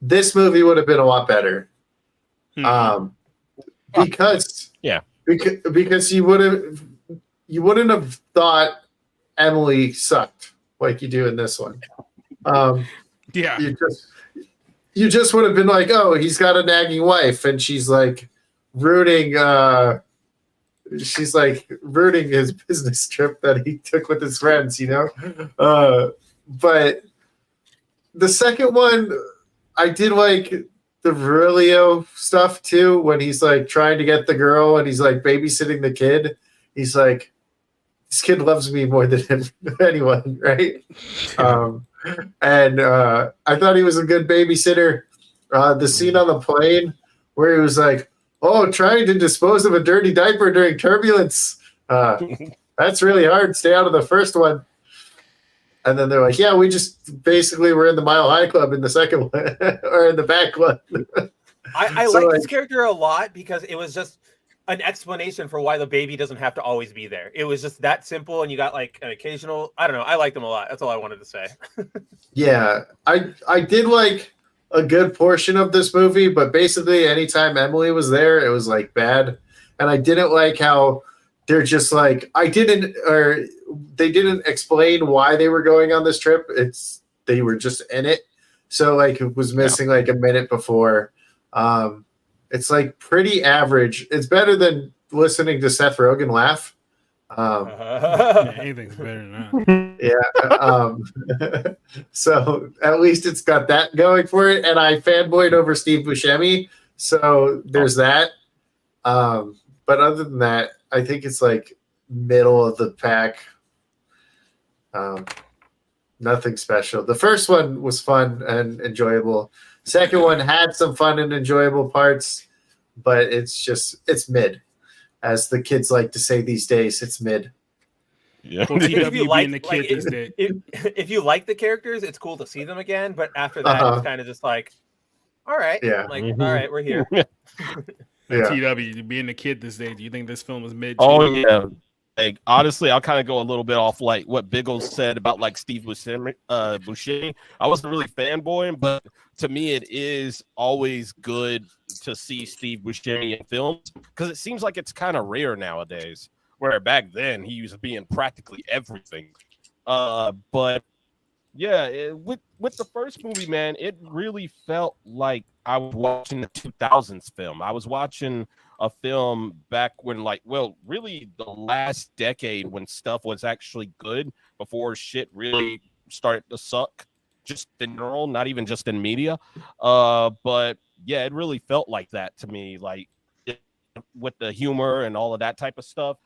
this movie would have been a lot better. Because you wouldn't have thought Emily sucked like you do in this one. You just would have been like, oh, he's got a nagging wife, and she's like rooting his business trip that he took with his friends, you know? But the second one, I did like the Rulio stuff too, when he's like trying to get the girl and he's like babysitting the kid. He's like, this kid loves me more than anyone, right? And I thought he was a good babysitter. The scene on the plane where he was like, oh, trying to dispose of a dirty diaper during turbulence. That's really hard. Stay out of the first one. And then they're like, yeah, we just basically were in the Mile High Club in the second one, or in the back club. I like this character a lot because it was just an explanation for why the baby doesn't have to always be there. It was just that simple, and you got like an occasional, I don't know, I liked them a lot. That's all I wanted to say. Yeah, I did like a good portion of this movie, but basically anytime Emily was there, it was like bad. And I didn't like how they're just like, they didn't explain why they were going on this trip. They were just in it. So like it was missing like a minute before. It's like pretty average. It's better than listening to Seth Rogen laugh. Anything's better than that. Yeah. So at least it's got that going for it. And I fanboyed over Steve Buscemi. So there's that. But other than that, I think it's like middle of the pack. Nothing special. The first one was fun and enjoyable. Second one had some fun and enjoyable parts, but it's mid. As the kids like to say these days, it's mid. Yeah. Well, if you like the characters, it's cool to see them again. But after that, it's kind of just like, all right, all right, we're here. TW, being a kid this day, do you think this film is mid? Oh yeah. Like honestly, I'll kind of go a little bit off like what Biggles said about like Steve Buscemi. I wasn't really fanboying, but to me, it is always good to see Steve Buscemi in films because it seems like it's kind of rare nowadays. Where back then he was being practically everything. But yeah, with the first movie, man, it really felt like I was watching the 2000s film. I was watching a film back when, like, well, really the last decade when stuff was actually good before shit really started to suck, just in general, not even just in media. But yeah, it really felt like that to me, like with the humor and all of that type of stuff.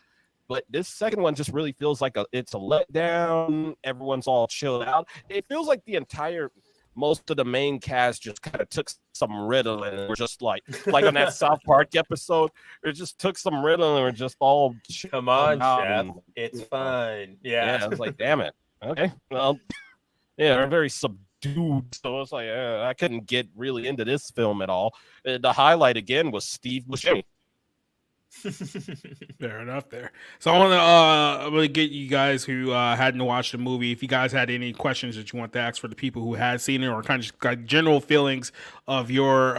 But this second one just really feels like it's a letdown. Everyone's all chilled out. It feels like the entire most of the main cast just kind of took some Ritalin and were just like on that South Park episode, it just took some Ritalin and were just all come on, Chef, and, it's fine. Yeah, I was like, damn it. Okay, well, yeah, they're very subdued, so it's like I couldn't get really into this film at all. The highlight again was Steve Buscemi. Fair enough there. So I'm gonna get you guys who hadn't watched the movie, if you guys had any questions that you want to ask for the people who had seen it, or kind of just got general feelings of your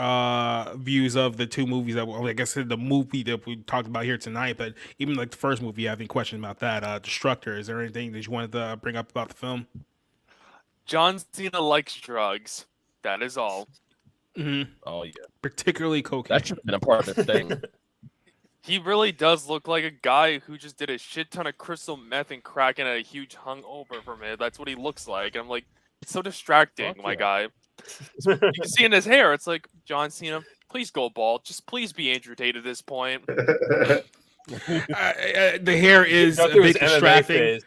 views of the two movies that, like I said, the movie that we talked about here tonight, but even like the first movie, you have any questions about that? Destructor, is there anything that you wanted to bring up about the film? John Cena likes drugs. That is all. Mm-hmm. Oh yeah, Particularly cocaine. that should have been a part of the thing. He really does look like a guy who just did a shit ton of crystal meth and crack and a huge hungover from it. That's what he looks like. I'm like, it's so distracting, my guy. You can see in his hair, it's like, John Cena, please go bald. Just please be Andrew Tate at this point. The hair is a bit distracting.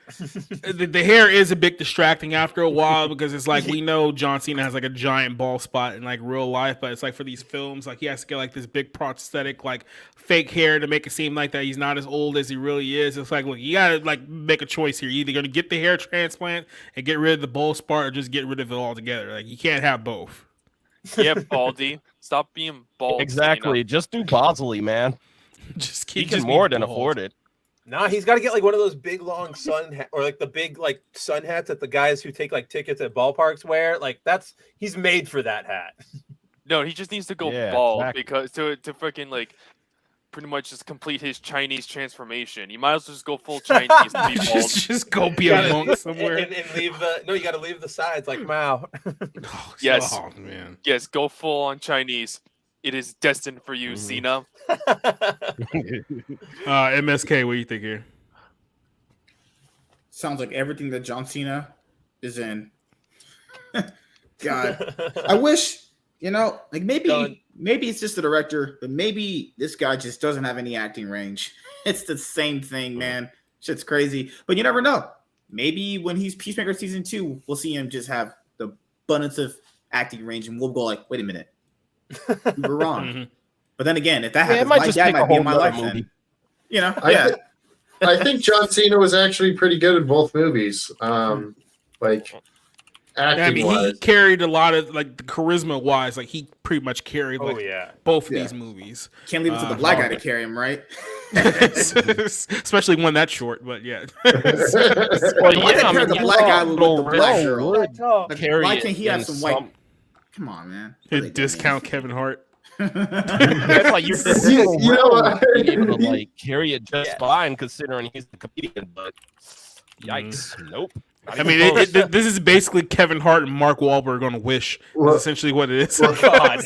The hair is a bit distracting after a while, because it's like, we know John Cena has like a giant bald spot in like real life, but it's like for these films, like he has to get like this big prosthetic, like fake hair to make it seem like that he's not as old as he really is. It's like, look, you gotta like make a choice here. You're either gonna get the hair transplant and get rid of the bald spot, or just get rid of it altogether. Like, you can't have both. Yeah, Baldy. Stop being bald. Exactly. Cena. Just do Bosley, man. Just He keep can just more be than bald. afford it. Nah, he's got to get like one of those big long or like the big like sun hats that the guys who take like tickets at ballparks wear. Like he's made for that hat. No, he just needs to go Yeah, bald exactly. because to freaking like pretty much just complete his Chinese transformation. You might as well just go full Chinese and be bald. just go be a monk somewhere. and leave you got to leave the sides like Mao. Oh, Yes. oh, man. Yes, go full on Chinese. It is destined for you, Cena. MSK, what do you think here? Sounds like everything that John Cena is in. God, I wish, like maybe it's just the director, but maybe this guy just doesn't have any acting range. It's the same thing, man. Shit's crazy, but you never know. Maybe when he's Peacemaker season 2, we'll see him just have the abundance of acting range, and we'll go like, wait a minute, we were wrong. Mm-hmm. But then again, if that Yeah, it happens, might my just dad take a might be in whole my nother life movie. then. I think John Cena was actually pretty good in both movies. Like acting I mean, he wise. carried a lot of like charisma wise. Like he pretty much carried like both of these movies. Can't leave it to the black guy to carry him, right? Especially one that short, but yeah. Well, Why yeah, can't the black guy with the black girl? Like, carry why it can't he have in some white? Come on, man. What are they doing Discount Kevin Hart. That's like you're You know what? able to like carry it just fine, considering he's the comedian. But yikes, nope. I mean, this is basically Kevin Hart and Mark Wahlberg on Wish. That's essentially what it is. God.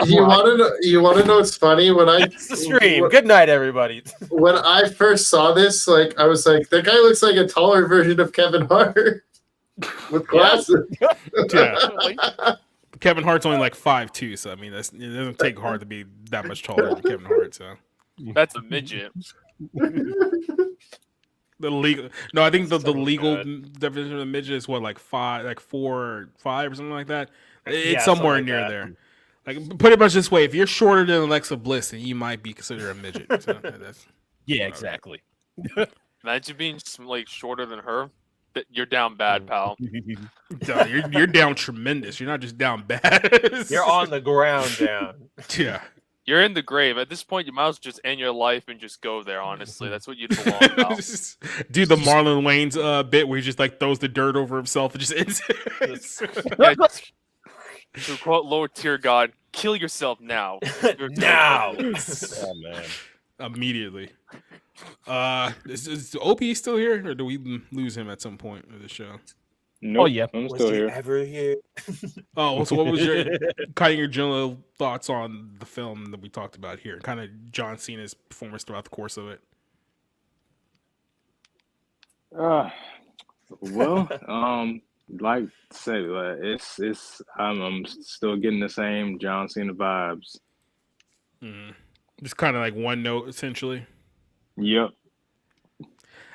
You want to know what's funny? When It's the stream. Good night, everybody. When I first saw this, like I was like, that guy looks like a taller version of Kevin Hart with glasses. Yeah. Kevin Hart's only like 5'2", so I mean, it doesn't take hard to be that much taller than Kevin Hart. So That's a midget. the legal, no, I think the legal definition of a midget is what, like 4 or 5 or something like that. It's somewhere something like near that. there. Like, put it much this way: if you're shorter than Alexa Bliss, then you might be considered a midget. So, that's, Yeah, exactly. Imagine being like shorter than her. You're down bad, pal. you're down tremendous. You're not just down bad. You're on the ground down. Yeah. You're in the grave. At this point, you might as well just end your life and just go there, honestly. That's what you'd belong now. Do the Marlon Wayans bit where he just like throws the dirt over himself and just ends it. Yeah, to quote Lord Tier God, kill yourself now. Now. Oh man. Immediately. Is OP still here, or do we lose him at some point of the show? Nope, Oh yeah. I'm Was still he here. ever here? Oh, so what was your general thoughts on the film that we talked about here? Kind of John Cena's performance throughout the course of it. Well, like I said, it's I'm still getting the same John Cena vibes. Just kind of like one note, essentially. Yep.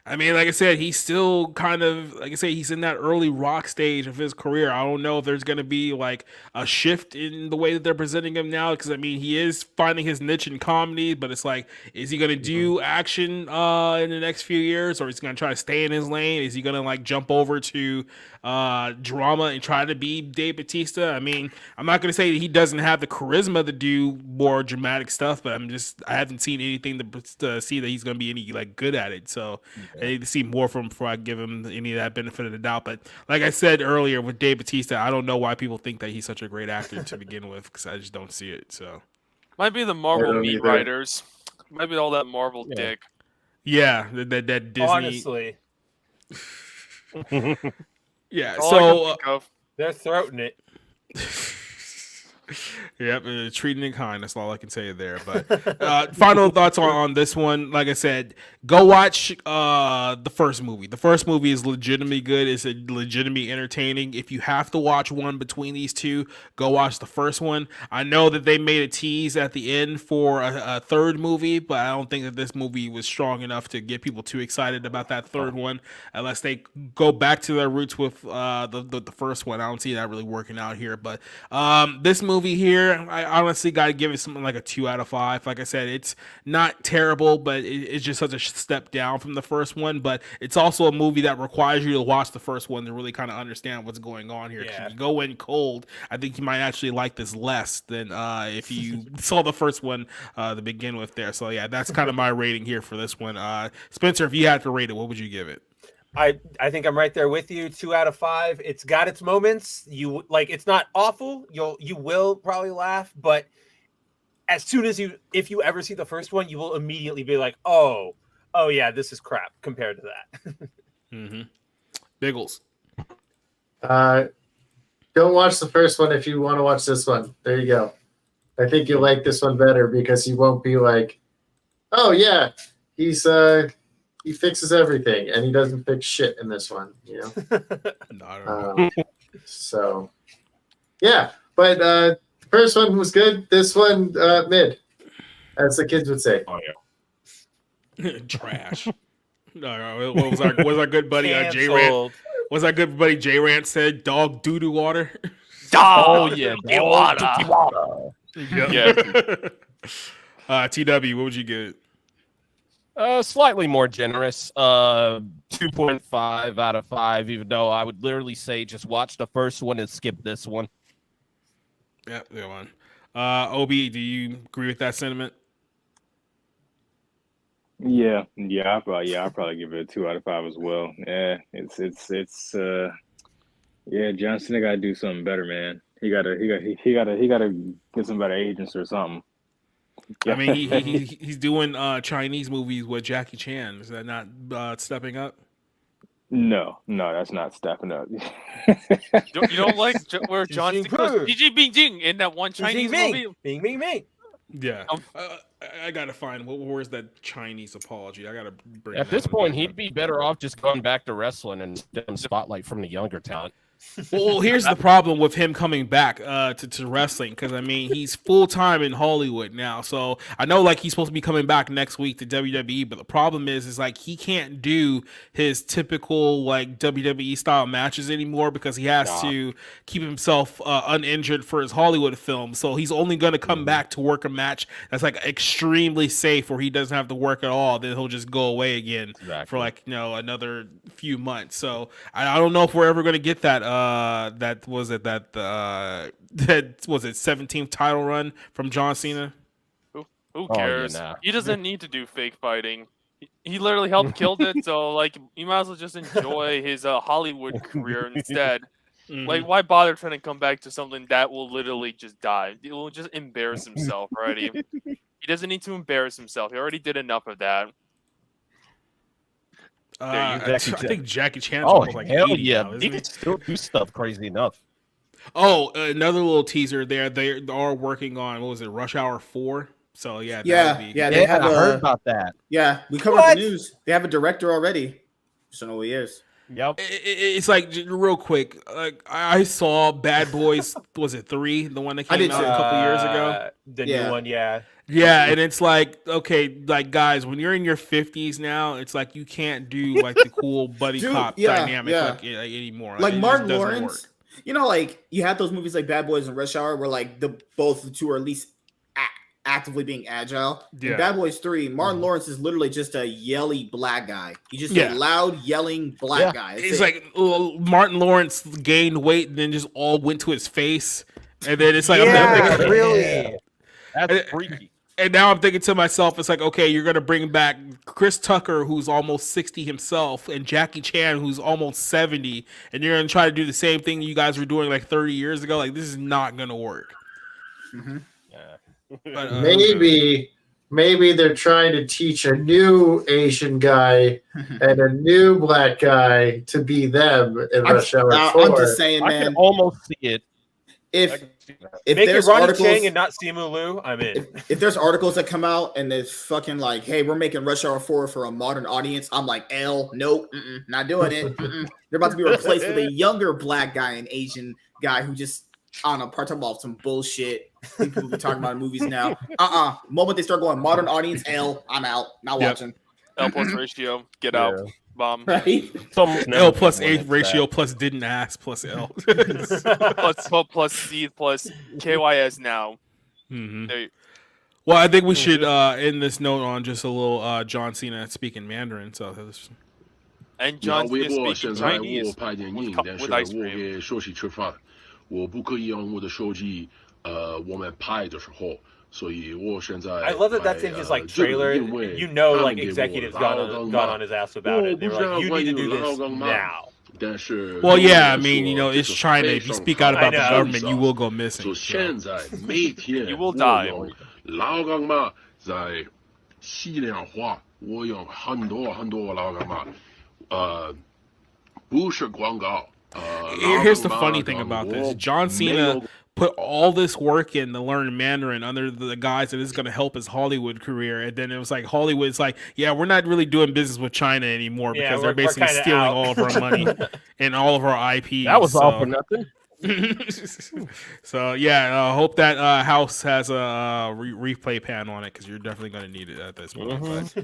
I mean, like I said, he's still kind of, like I say, he's in that early rock stage of his career. I don't know if there's going to be like a shift in the way that they're presenting him now, because I mean, he is finding his niche in comedy, but it's like, is he going to do action in the next few years, or is he going to try to stay in his lane? Is he going to like jump over to drama and try to be Dave Bautista? I mean, I'm not going to say that he doesn't have the charisma to do more dramatic stuff, but I haven't seen anything to see that he's going to be any like good at it. So I need to see more from him before I give him any of that benefit of the doubt. But like I said earlier with Dave Bautista, I don't know why people think that he's such a great actor to begin with, because I just don't see it. So Might be the Marvel meat writers. Might be all that Marvel dick. yeah, that Disney. Honestly, yeah. All I can So think of. they're throating it. Yep, treating it kind. That's all I can say there. But final thoughts on this one. Like I said, go watch the first movie. The first movie is legitimately good. It's legitimately entertaining. If you have to watch one between these two, go watch the first one. I know that they made a tease at the end for a third movie, but I don't think that this movie was strong enough to get people too excited about that third one, unless they go back to their roots with the first one. I don't see that really working out here. But this movie here, I honestly got to give it something like a 2 out of 5. Like I said, it's not terrible, but it's just such a step down from the first one. But it's also a movie that requires you to watch the first one to really kind of understand what's going on here. Yeah. If you go in cold, I think you might actually like this less than if you saw the first one to begin with there. So yeah, that's kind of my rating here for this one. Spencer, if you had to rate it, what would you give it? I think I'm right there with you. 2 out of 5. It's got its moments. You like, it's not awful. You will probably laugh, but as soon as if you ever see the first one, you will immediately be like, oh yeah, this is crap compared to that. Mm-hmm. Biggles. Don't watch the first one if you want to watch this one. There you go. I think you'll like this one better because you won't be like, oh yeah, he fixes everything, and he doesn't fix shit in this one, you know? So, yeah. But the first one was good. This one, mid, as the kids would say. Oh, yeah. Trash. No, what was our good buddy J Rant? Was our good buddy J Rant said dog doo doo water? Dog yeah. water. Yeah. TW, what would you get? Slightly more generous. 2.5 out of 5, even though I would literally say just watch the first one and skip this one. Yeah, good one. OB, do you agree with that sentiment? Yeah, I'll probably give it a 2 out of 5 as well. Yeah, it's yeah, John Cena gotta do something better, man. He gotta get some better agents or something. I mean, he's doing Chinese movies with Jackie Chan. Is that not stepping up? No, that's not stepping up. You don't like where John Cena goes Jing Bing Jing in that one Chinese movie? Bing Bing Bing. Yeah. I gotta find where's that Chinese apology. I gotta bring. At this point, he'd be better off just going back to wrestling and getting spotlight from the younger talent. Well, here's the problem with him coming back to wrestling, because I mean he's full time in Hollywood now. So I know like he's supposed to be coming back next week to WWE, but the problem is like he can't do his typical like WWE style matches anymore because he has to keep himself uninjured for his Hollywood film. So he's only going to come back to work a match that's like extremely safe where he doesn't have to work at all. Then he'll just go away again for like another few months. So I don't know if we're ever going to get that. That was it. That was it. 17th title run from John Cena. Who cares? Oh, yeah, nah. He doesn't need to do fake fighting. He literally helped killed it. So like, you might as well just enjoy his Hollywood career instead. Mm-hmm. Like, why bother trying to come back to something that will literally just die? He will just embarrass himself already. He doesn't need to embarrass himself. He already did enough of that. I think Jackie Chan's Oh, almost like hell 80 yeah. now, He isn't can still do stuff crazy enough. Oh, another little teaser there. They are working on, what was it, Rush Hour 4? So yeah, Yeah, that would be... yeah, they have I heard about that. Yeah, we covered the news. They have a director already. Just don't know who he is. Yep. It's like real quick. Like I saw Bad Boys. Was it 3? The one that came out a couple years ago. The new one, yeah. Yeah, and it's like, okay, like guys, when you're in your 50s now, it's like you can't do like the cool buddy Dude, cop yeah, dynamic yeah. like anymore. Like it Martin just doesn't Lawrence, work. you know, like you have those movies like Bad Boys and Rush Hour where like both the two are at least actively being agile. Yeah. In Bad Boys 3, Martin Lawrence is literally just a yelly black guy. He's just a loud yelling black guy. It's like Martin Lawrence gained weight and then just all went to his face, and then it's like, really. That's freaky. And now I'm thinking to myself, it's like, okay, you're gonna bring back Chris Tucker, who's almost 60 himself, and Jackie Chan, who's almost 70, and you're gonna try to do the same thing you guys were doing like 30 years ago. Like, this is not gonna work. Mm-hmm. But, maybe they're trying to teach a new Asian guy and a new black guy to be them in Rush Hour 4. I'm just saying, man. I can almost see it. If Make there's it Ronnie articles, Chang and not Simu Liu, I'm in. If there's articles that come out and it's fucking like, hey, we're making Rush Hour 4 for a modern audience, I'm like, nope, not doing it. They're about to be replaced with a younger black guy and Asian guy who just, I don't know, part about some bullshit people be talking about in movies now. Moment they start going modern audience, I'm out, not watching. L plus ratio, get out, bomb. Right? L plus A ratio plus didn't ask plus L. plus C plus KYS now. Mm-hmm. Well, I think we should end this note on just a little John Cena speaking Mandarin. So, and John Cena 微博 speaking 现在 Chinese 我拍电影，但 with 是 ice 我 cream. 给手机吃饭，我不可以用我的手机。我们拍的时候，所以我现在 I love that that's in his like trailer. You know, like executives got on his ass about it. They were like, "You need to do this now." Well, yeah, I mean, you know, it's China. If you speak out about the government, you will go missing. 就现在每天 You will die. 我用老干妈在西凉话，我用很多很多老干妈，不是广告。Here's the funny thing about this: John Cena put all this work in to learn Mandarin under the guise that this is going to help his Hollywood career, and then it was like Hollywood's like, yeah, we're not really doing business with China anymore because they're basically stealing all of our money and all of our IP. That was all for nothing. So yeah, I hope that house has a replay pan on it because you're definitely going to need it at this point.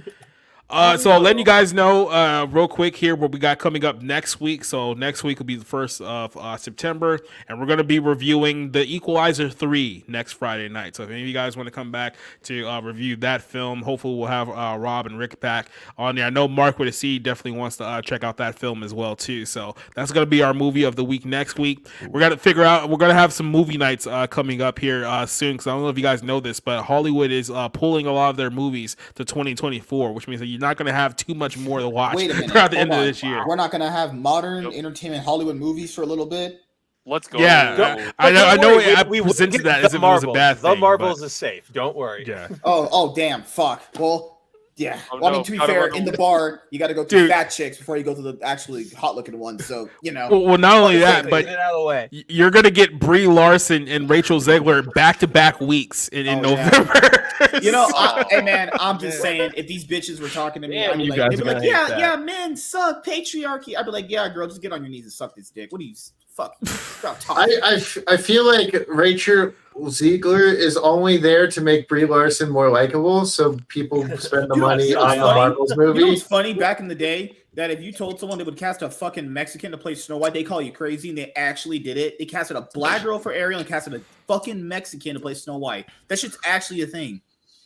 So letting you guys know real quick here what we got coming up next week. So next week will be the 1st of September, and we're going to be reviewing The Equalizer 3 next Friday night. So if any of you guys want to come back to review that film, hopefully we'll have Rob and Rick back on there. I know Mark with a C definitely wants to check out that film as well too. So that's going to be our movie of the week next week. We're going to figure out, we're going to have some movie nights coming up here soon, because I don't know if you guys know this, but Hollywood is pulling a lot of their movies to 2024, which means that you're not going to have too much more to watch throughout the end of this year. We're not going to have modern entertainment Hollywood movies for a little bit. Let's go. Yeah, I know. I presented that as if it was a bad thing. The Marvels is safe. Don't worry. Yeah. Oh, damn. Fuck. Well, yeah. Oh, well, I no. mean, to be fair, in the bar, you got to go to fat chicks before you go to the actually hot-looking ones. So, you know. Well, not only that, but get it out of the way. You're going to get Brie Larson and Rachel Zegler back-to-back weeks in November. You know, hey, man, I'm just saying, if these bitches were talking to me, I'd be like, yeah, men suck, patriarchy. I'd be like, yeah, girl, just get on your knees and suck this dick. What do you fuck? I feel like Rachel Ziegler is only there to make Brie Larson more likable, so people spend the money on the Marvels movie. You know what's funny? Back in the day, that if you told someone they would cast a fucking Mexican to play Snow White, they call you crazy, and they actually did it. They casted a black girl for Ariel and casted a fucking Mexican to play Snow White. That shit's actually a thing.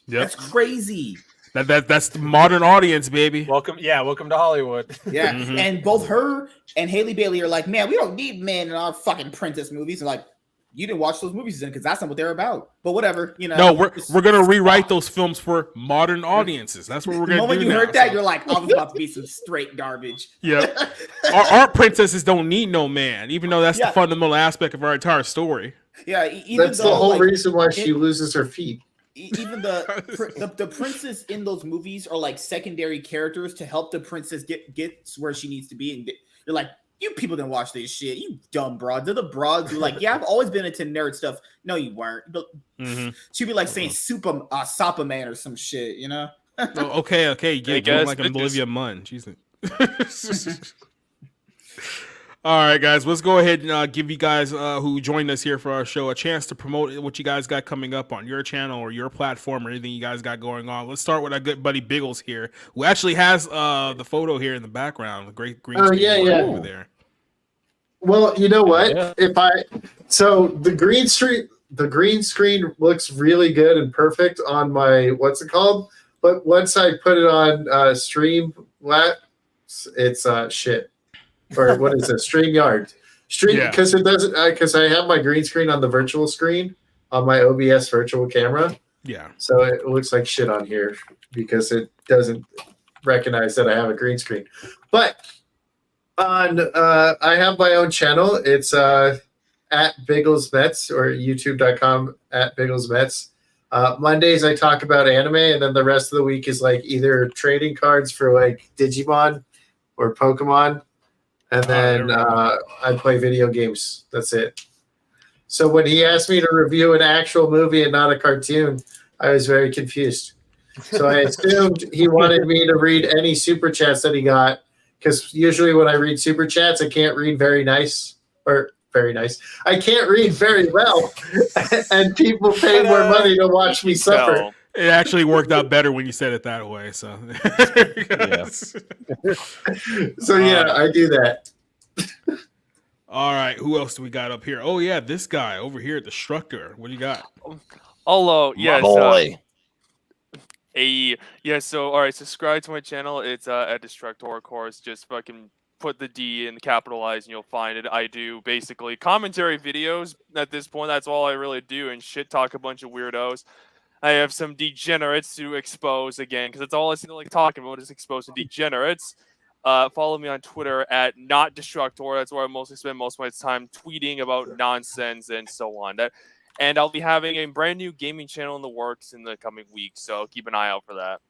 Yep. That's crazy. That's the modern audience, baby. Welcome to Hollywood. Yeah, and both her and Haley Bailey are like, man, we don't need men in our fucking princess movies. And like, you didn't watch those movies then because that's not what they're about. But whatever, you know. No, we're gonna rewrite those films for modern audiences. That's what we're gonna do. The moment you heard that, you're like, I was about to be some straight garbage. Yeah, our princesses don't need no man, even though that's the fundamental aspect of our entire story. Yeah, that's the whole reason why she loses her feet. Even the princess in those movies are like secondary characters to help the princess get where she needs to be. And you're like, you people didn't watch this shit. You dumb broads. They're the broads who like, yeah, I've always been into nerd stuff. No, you weren't. But she'd be like saying Sapa Man or some shit, you know? Okay. Yeah, like an Olivia Munn. Jesus. All right, guys, let's go ahead and give you guys who joined us here for our show a chance to promote what you guys got coming up on your channel or your platform or anything you guys got going on. Let's start with our good buddy Biggles here, who actually has the photo here in the background, the great green screen over there. Well, you know what? Yeah. So the green screen looks really good and perfect on my what's it called? But once I put it on Streamlabs, it's shit. Or what is it? StreamYard. Because it doesn't because I have my green screen on the virtual screen on my OBS virtual camera. Yeah. So it looks like shit on here because it doesn't recognize that I have a green screen. But on I have my own channel. It's at BigglesMets or youtube.com at BigglesMets. Mondays I talk about anime, and then the rest of the week is like either trading cards for like Digimon or Pokemon. And then I play video games. That's it. So when he asked me to review an actual movie and not a cartoon, I was very confused. So I assumed he wanted me to read any super chats that he got, because usually when I read super chats, I can't read very nice. I can't read very well, and people pay more money to watch me suffer. It actually worked out better when you said it that way. So, So yeah, I do that. All right, who else do we got up here? Oh yeah, this guy over here, Destructor. What do you got? Hello, yes. boy. So all right, subscribe to my channel. It's at Destructor, of course. Just fucking put the D and capitalize and you'll find it. I do basically commentary videos at this point. That's all I really do, and shit talk a bunch of weirdos. I have some degenerates to expose again, because that's all I seem to like talking about is exposing degenerates. Follow me on Twitter at NotDestructor. That's where I mostly spend most of my time tweeting about nonsense and so on. And I'll be having a brand new gaming channel in the works in the coming weeks, so keep an eye out for that.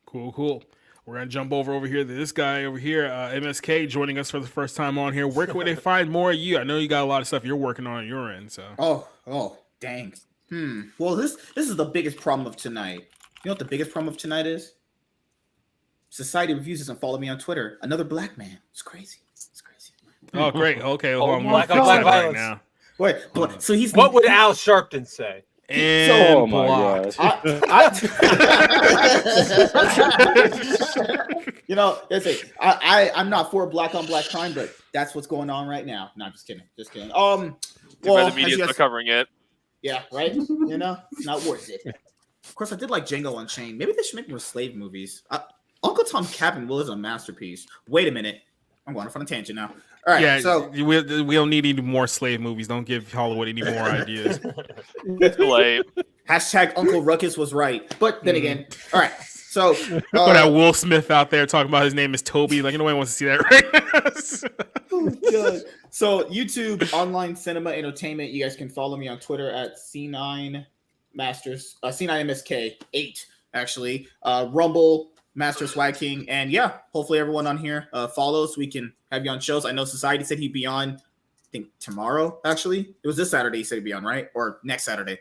Cool. We're going to jump over here to this guy over here, MSK, joining us for the first time on here. Where can they find more of you? I know you got a lot of stuff you're working on your end. So. Oh, dang. Well, this is the biggest problem of tonight. You know what the biggest problem of tonight is? Society refuses to follow me on Twitter. Another black man. It's crazy. Oh, great. Okay. Oh, Hold on. black on black right violence. now. Wait, so he's What would Al Sharpton say? And Oh my blocked. You know, that's it. I'm not for black on black crime, but that's what's going on right now. No, I'm just kidding. Too bad the media's not covering it. Yeah, right. You know, it's not worth it. Of course, I did like Django Unchained. Maybe they should make more slave movies. Uncle Tom Cabin Will is a masterpiece. Wait a minute, I'm going off on a tangent now. All right, Yeah, so we don't need any more slave movies. Don't give Hollywood any more ideas. Too late. hashtag Uncle Ruckus was right, but then again, all right. So Put that Will Smith out there talking about his name is Toby. Like, nobody wants to see that right God. So YouTube, online cinema entertainment. You guys can follow me on Twitter at C9 Masters, C9MSK8 actually. Rumble, Master Swag King, and yeah, hopefully everyone on here follows. We can have you on shows. I know Society said he'd be on, I think tomorrow. Actually, it was this Saturday. He said he'd be on, right? Or next Saturday.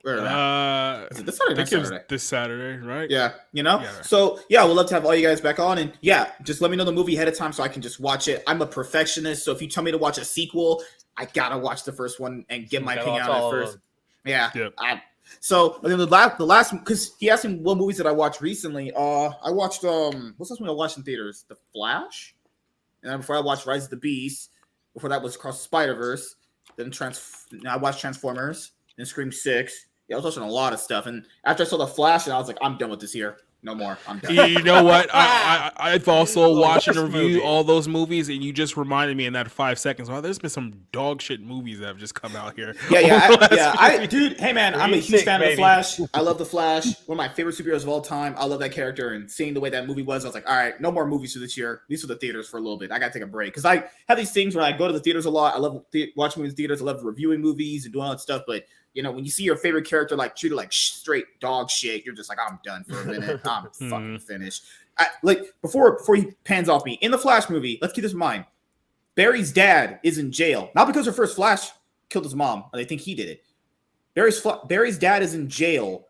Is it this Saturday? Next Saturday? This Saturday, right? Yeah, you know. Yeah, right. So yeah, we'd love to have all you guys back on, and yeah, just let me know the movie ahead of time so I can just watch it. I'm a perfectionist, so if you tell me to watch a sequel, I gotta watch the first one and get my opinion on it first. Yeah. Yep. So I mean, the last because he asked me what movies that I watched recently. I watched what's this one I watched in theaters? The Flash, and then before I watched Rise of the Beast. Before that was Across the Spider-Verse. Then I watched Transformers. Then Scream 6. Yeah, I was watching a lot of stuff, and after I saw The Flash, and I was like, I'm done with this year. No more. I'm done. You know what? I've also watched and reviewed movie. all those movies, and you just reminded me in that 5 seconds. Wow, there's been some dog shit movies that have just come out here. Dude, hey man, I'm a huge fan of The Flash. I love The Flash. One of my favorite superheroes of all time. I love that character, and seeing the way that movie was, I was like, all right, no more movies for this year. These are the theaters for a little bit. I gotta take a break because I have these things where I go to the theaters a lot. I love watching movies in theaters. I love reviewing movies and doing all that stuff, but you know, when you see your favorite character like treated like straight dog shit, you're just like, I'm done for a minute. I'm fucking finished. Before he pans off me in the Flash movie, let's keep this in mind. Barry's dad is in jail, not because her first Flash killed his mom, and they think he did it. Barry's dad is in jail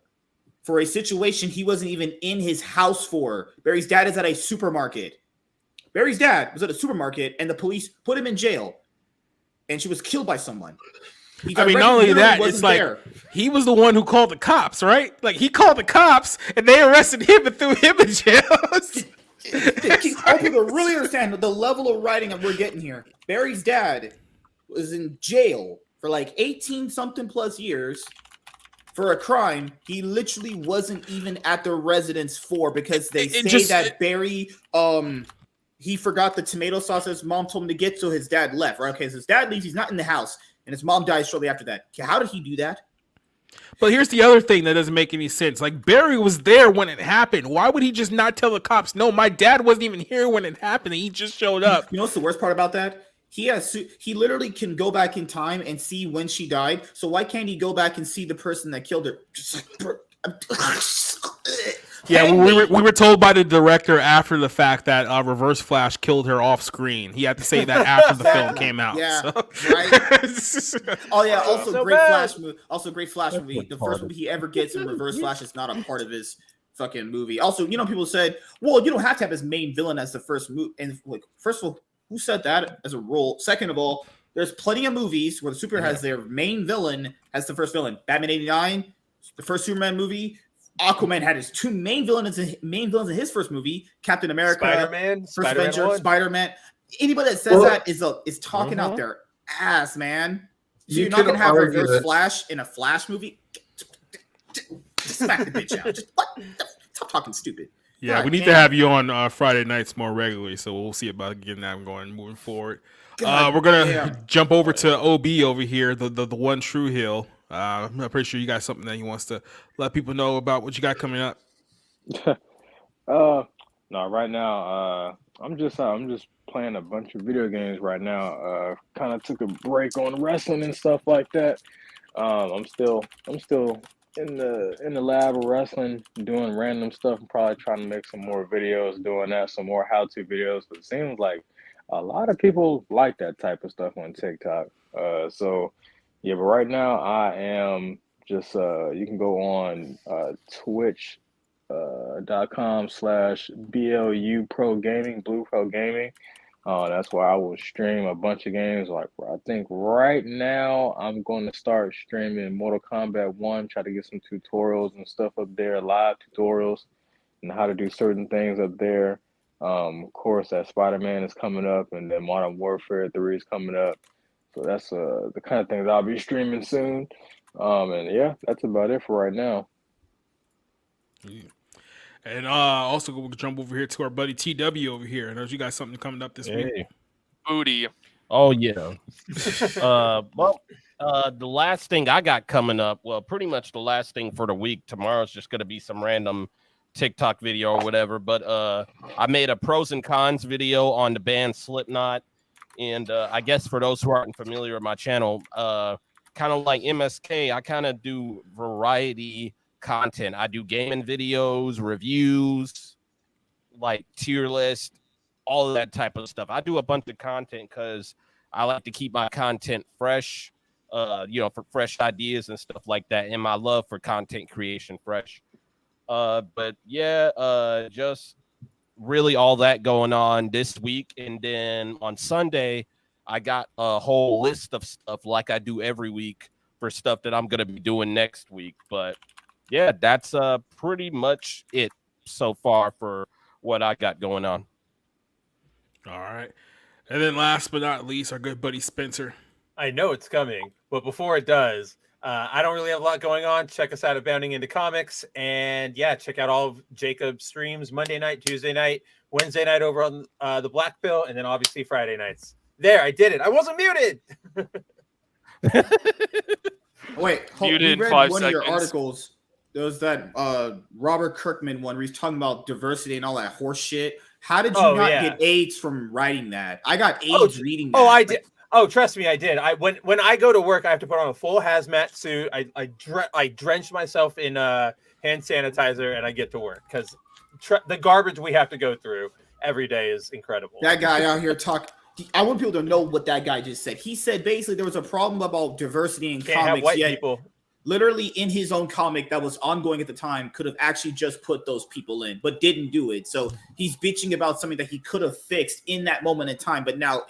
for a situation he wasn't even in his house for. Barry's dad is at a supermarket. Barry's dad was at a supermarket, and the police put him in jail, and she was killed by someone. I mean, not only that, it's like he was the one who called the cops, right? Like he called the cops, and they arrested him and threw him in jail. All people really understand the level of writing that we're getting here. Barry's dad was in jail for like 18 something plus years for a crime he literally wasn't even at the residence for, because they that Barry he forgot the tomato sauce his mom told him to get, so his dad left. Right? Okay, so his dad leaves, he's not in the house, and his mom dies shortly after that. How did he do that? But here's the other thing that doesn't make any sense. Like, Barry was there when it happened. Why would he just not tell the cops, no, my dad wasn't even here when it happened, and he just showed up? You know what's the worst part about that? He literally can go back in time and see when she died. So why can't he go back and see the person that killed her? Just like, yeah, we were told by the director after the fact that Reverse Flash killed her off screen. He had to say that after the film came out. Yeah, so. right. Oh yeah, also so great bad. Flash movie. Also great Flash movie. The first movie he ever gets in Reverse Flash is not a part of his fucking movie. Also, you know, people said, well, you don't have to have his main villain as the first movie. And like, first of all, who said that as a rule? Second of all, there's plenty of movies where the superhero has their main villain as the first villain. Batman '89, the first Superman movie. Aquaman had his two main villains in his first movie. Captain America, Spider-Man, First Avenger, Spider-Man. Anybody that says that is talking out their ass, man. So you're not gonna have Reverse Flash in a Flash movie? Just smack the bitch out. Just stop talking stupid. Yeah, we need to have you on Friday nights more regularly, so we'll see about getting that going moving forward. We're gonna jump over to OB over here, the one true heel. I'm pretty sure you got something that he wants to let people know about what you got coming up. No, right now, I'm just playing a bunch of video games right now. Kind of took a break on wrestling and stuff like that. I'm still in the lab of wrestling, doing random stuff. I'm probably trying to make some more videos doing that, some more how-to videos. But it seems like a lot of people like that type of stuff on TikTok. So yeah, but right now I am just you can go on twitch.com/BLU Pro Gaming, Blue Pro Gaming. That's where I will stream a bunch of games. Like, I think right now I'm going to start streaming Mortal Kombat 1, try to get some tutorials and stuff up there, live tutorials and how to do certain things up there. Of course, that Spider-Man is coming up, and then Modern Warfare 3 is coming up. So that's the kind of things I'll be streaming soon. And yeah, that's about it for right now. Yeah. And also we'll jump over here to our buddy TW over here. I know you got something coming up this week. Booty. Oh yeah. The last thing I got coming up, well, pretty much the last thing for the week. Tomorrow's just gonna be some random TikTok video or whatever. But I made a pros and cons video on the band Slipknot. And I guess for those who aren't familiar with my channel, kind of like MSK, I kind of do variety content. I do gaming videos, reviews, like tier list, all of that type of stuff. I do a bunch of content because I like to keep my content fresh, for fresh ideas and stuff like that, and my love for content creation fresh. But yeah, just really all that going on this week. And then on Sunday, I got a whole list of stuff like I do every week for stuff that I'm going to be doing next week. But yeah, that's pretty much it so far for what I got going on. All right. And then last but not least, our good buddy Spencer. I know it's coming, but before it does, I don't really have a lot going on. Check us out at Bounding Into Comics. And yeah, check out all of Jacob's streams Monday night, Tuesday night, Wednesday night over on the Black Pill, and then obviously Friday nights. There, I did it. I wasn't muted. Wait, Muted we read 5 one seconds. of your articles. There was that Robert Kirkman one where he's talking about diversity and all that horse shit. How did you not get AIDS from writing that? I got AIDS reading that. Oh, I did. Oh, trust me, I did. When I go to work, I have to put on a full hazmat suit. I drench myself in hand sanitizer, and I get to work because the garbage we have to go through every day is incredible. That guy out here talk. I want people to know what that guy just said. He said basically there was a problem about diversity in Can't comics. have white people. literally in his own comic that was ongoing at the time, could have actually just put those people in, but didn't do it. So he's bitching about something that he could have fixed in that moment in time, but now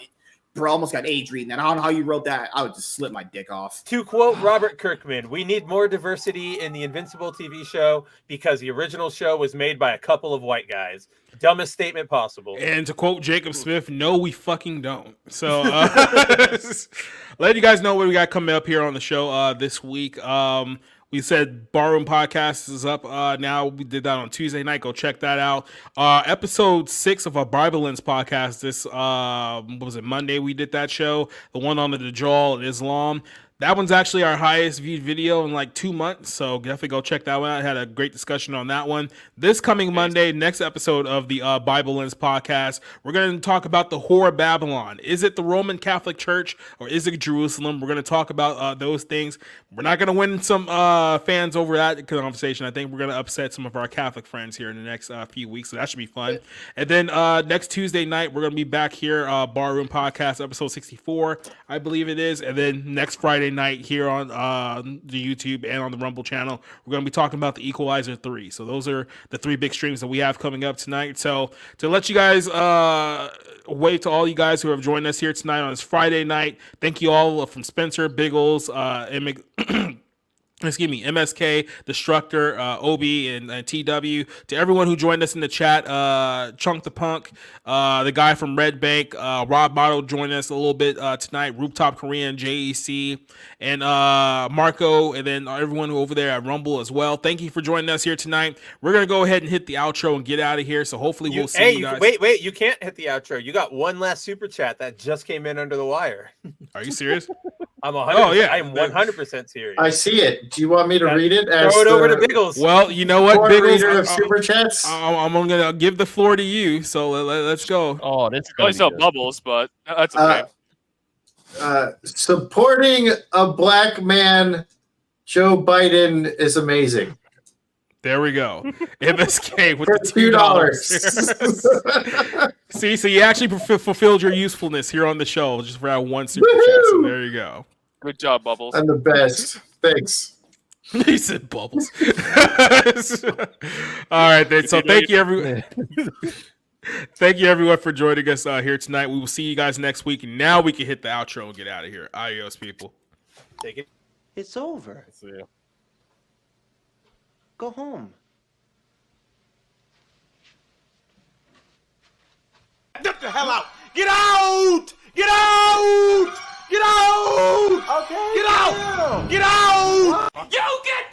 bro almost got age reading that. I don't know how you wrote that. I would just slip my dick off. To quote Robert Kirkman, we need more diversity in the Invincible TV show because the original show was made by a couple of white guys. Dumbest statement possible. And to quote Jacob Smith, no, we fucking don't. So let you guys know what we got coming up here on the show this week. We said Barroom Podcast is up now. We did that on Tuesday night. Go check that out. Episode 6 of our Bible Lens podcast. This what was it, Monday we did that show. The one on the Dajjal and Islam. That one's actually our highest viewed video in like 2 months, so definitely go check that one out. I had a great discussion on that one. This coming Monday, next episode of the Bible Lens podcast, we're going to talk about the Whore of Babylon. Is it the Roman Catholic Church or is it Jerusalem? We're going to talk about those things. We're not going to win some fans over that conversation. I think we're going to upset some of our Catholic friends here in the next few weeks, so that should be fun. And then next Tuesday night, we're going to be back here, Barroom Podcast, episode 64, I believe it is. And then next Friday night here on the YouTube and on the Rumble channel, we're going to be talking about the Equalizer 3. So those are the 3 big streams that we have coming up tonight. So to let you guys wait to all you guys who have joined us here tonight on this Friday night, thank you all from Spencer, Biggles, MSK, Destructor, Obi, and TW. To everyone who joined us in the chat, Chunk the Punk, the guy from Red Bank, Rob Motto joined us a little bit tonight, Rooftop Korean, JEC, and Marco, and then everyone over there at Rumble as well. Thank you for joining us here tonight. We're going to go ahead and hit the outro and get out of here, so hopefully we'll see you guys. Wait, you can't hit the outro. You got one last super chat that just came in under the wire. Are you serious? I'm 100%. I'm 100% serious. I see it. Do you want me to read it? Throw it over to Biggles. Well, you know what, Biggles? Of super chats. I'm going to give the floor to you, so let's go. Oh, that's Probably still Bubbles, but that's okay. Supporting a black man, Joe Biden, is amazing. There we go. MSK with For the $2. See, so you actually fulfilled your usefulness here on the show just for that one super chat. So there you go. Good job, Bubbles. I'm the best. Thanks. He said Bubbles. All right, then. So thank you, everyone. Thank you, everyone, for joining us here tonight. We will see you guys next week. Now we can hit the outro and get out of here. Adios, people. Take it. It's over. See ya. Go home. Get the hell out! Get out! Get out! Get out! Okay. Get out! Get out! You get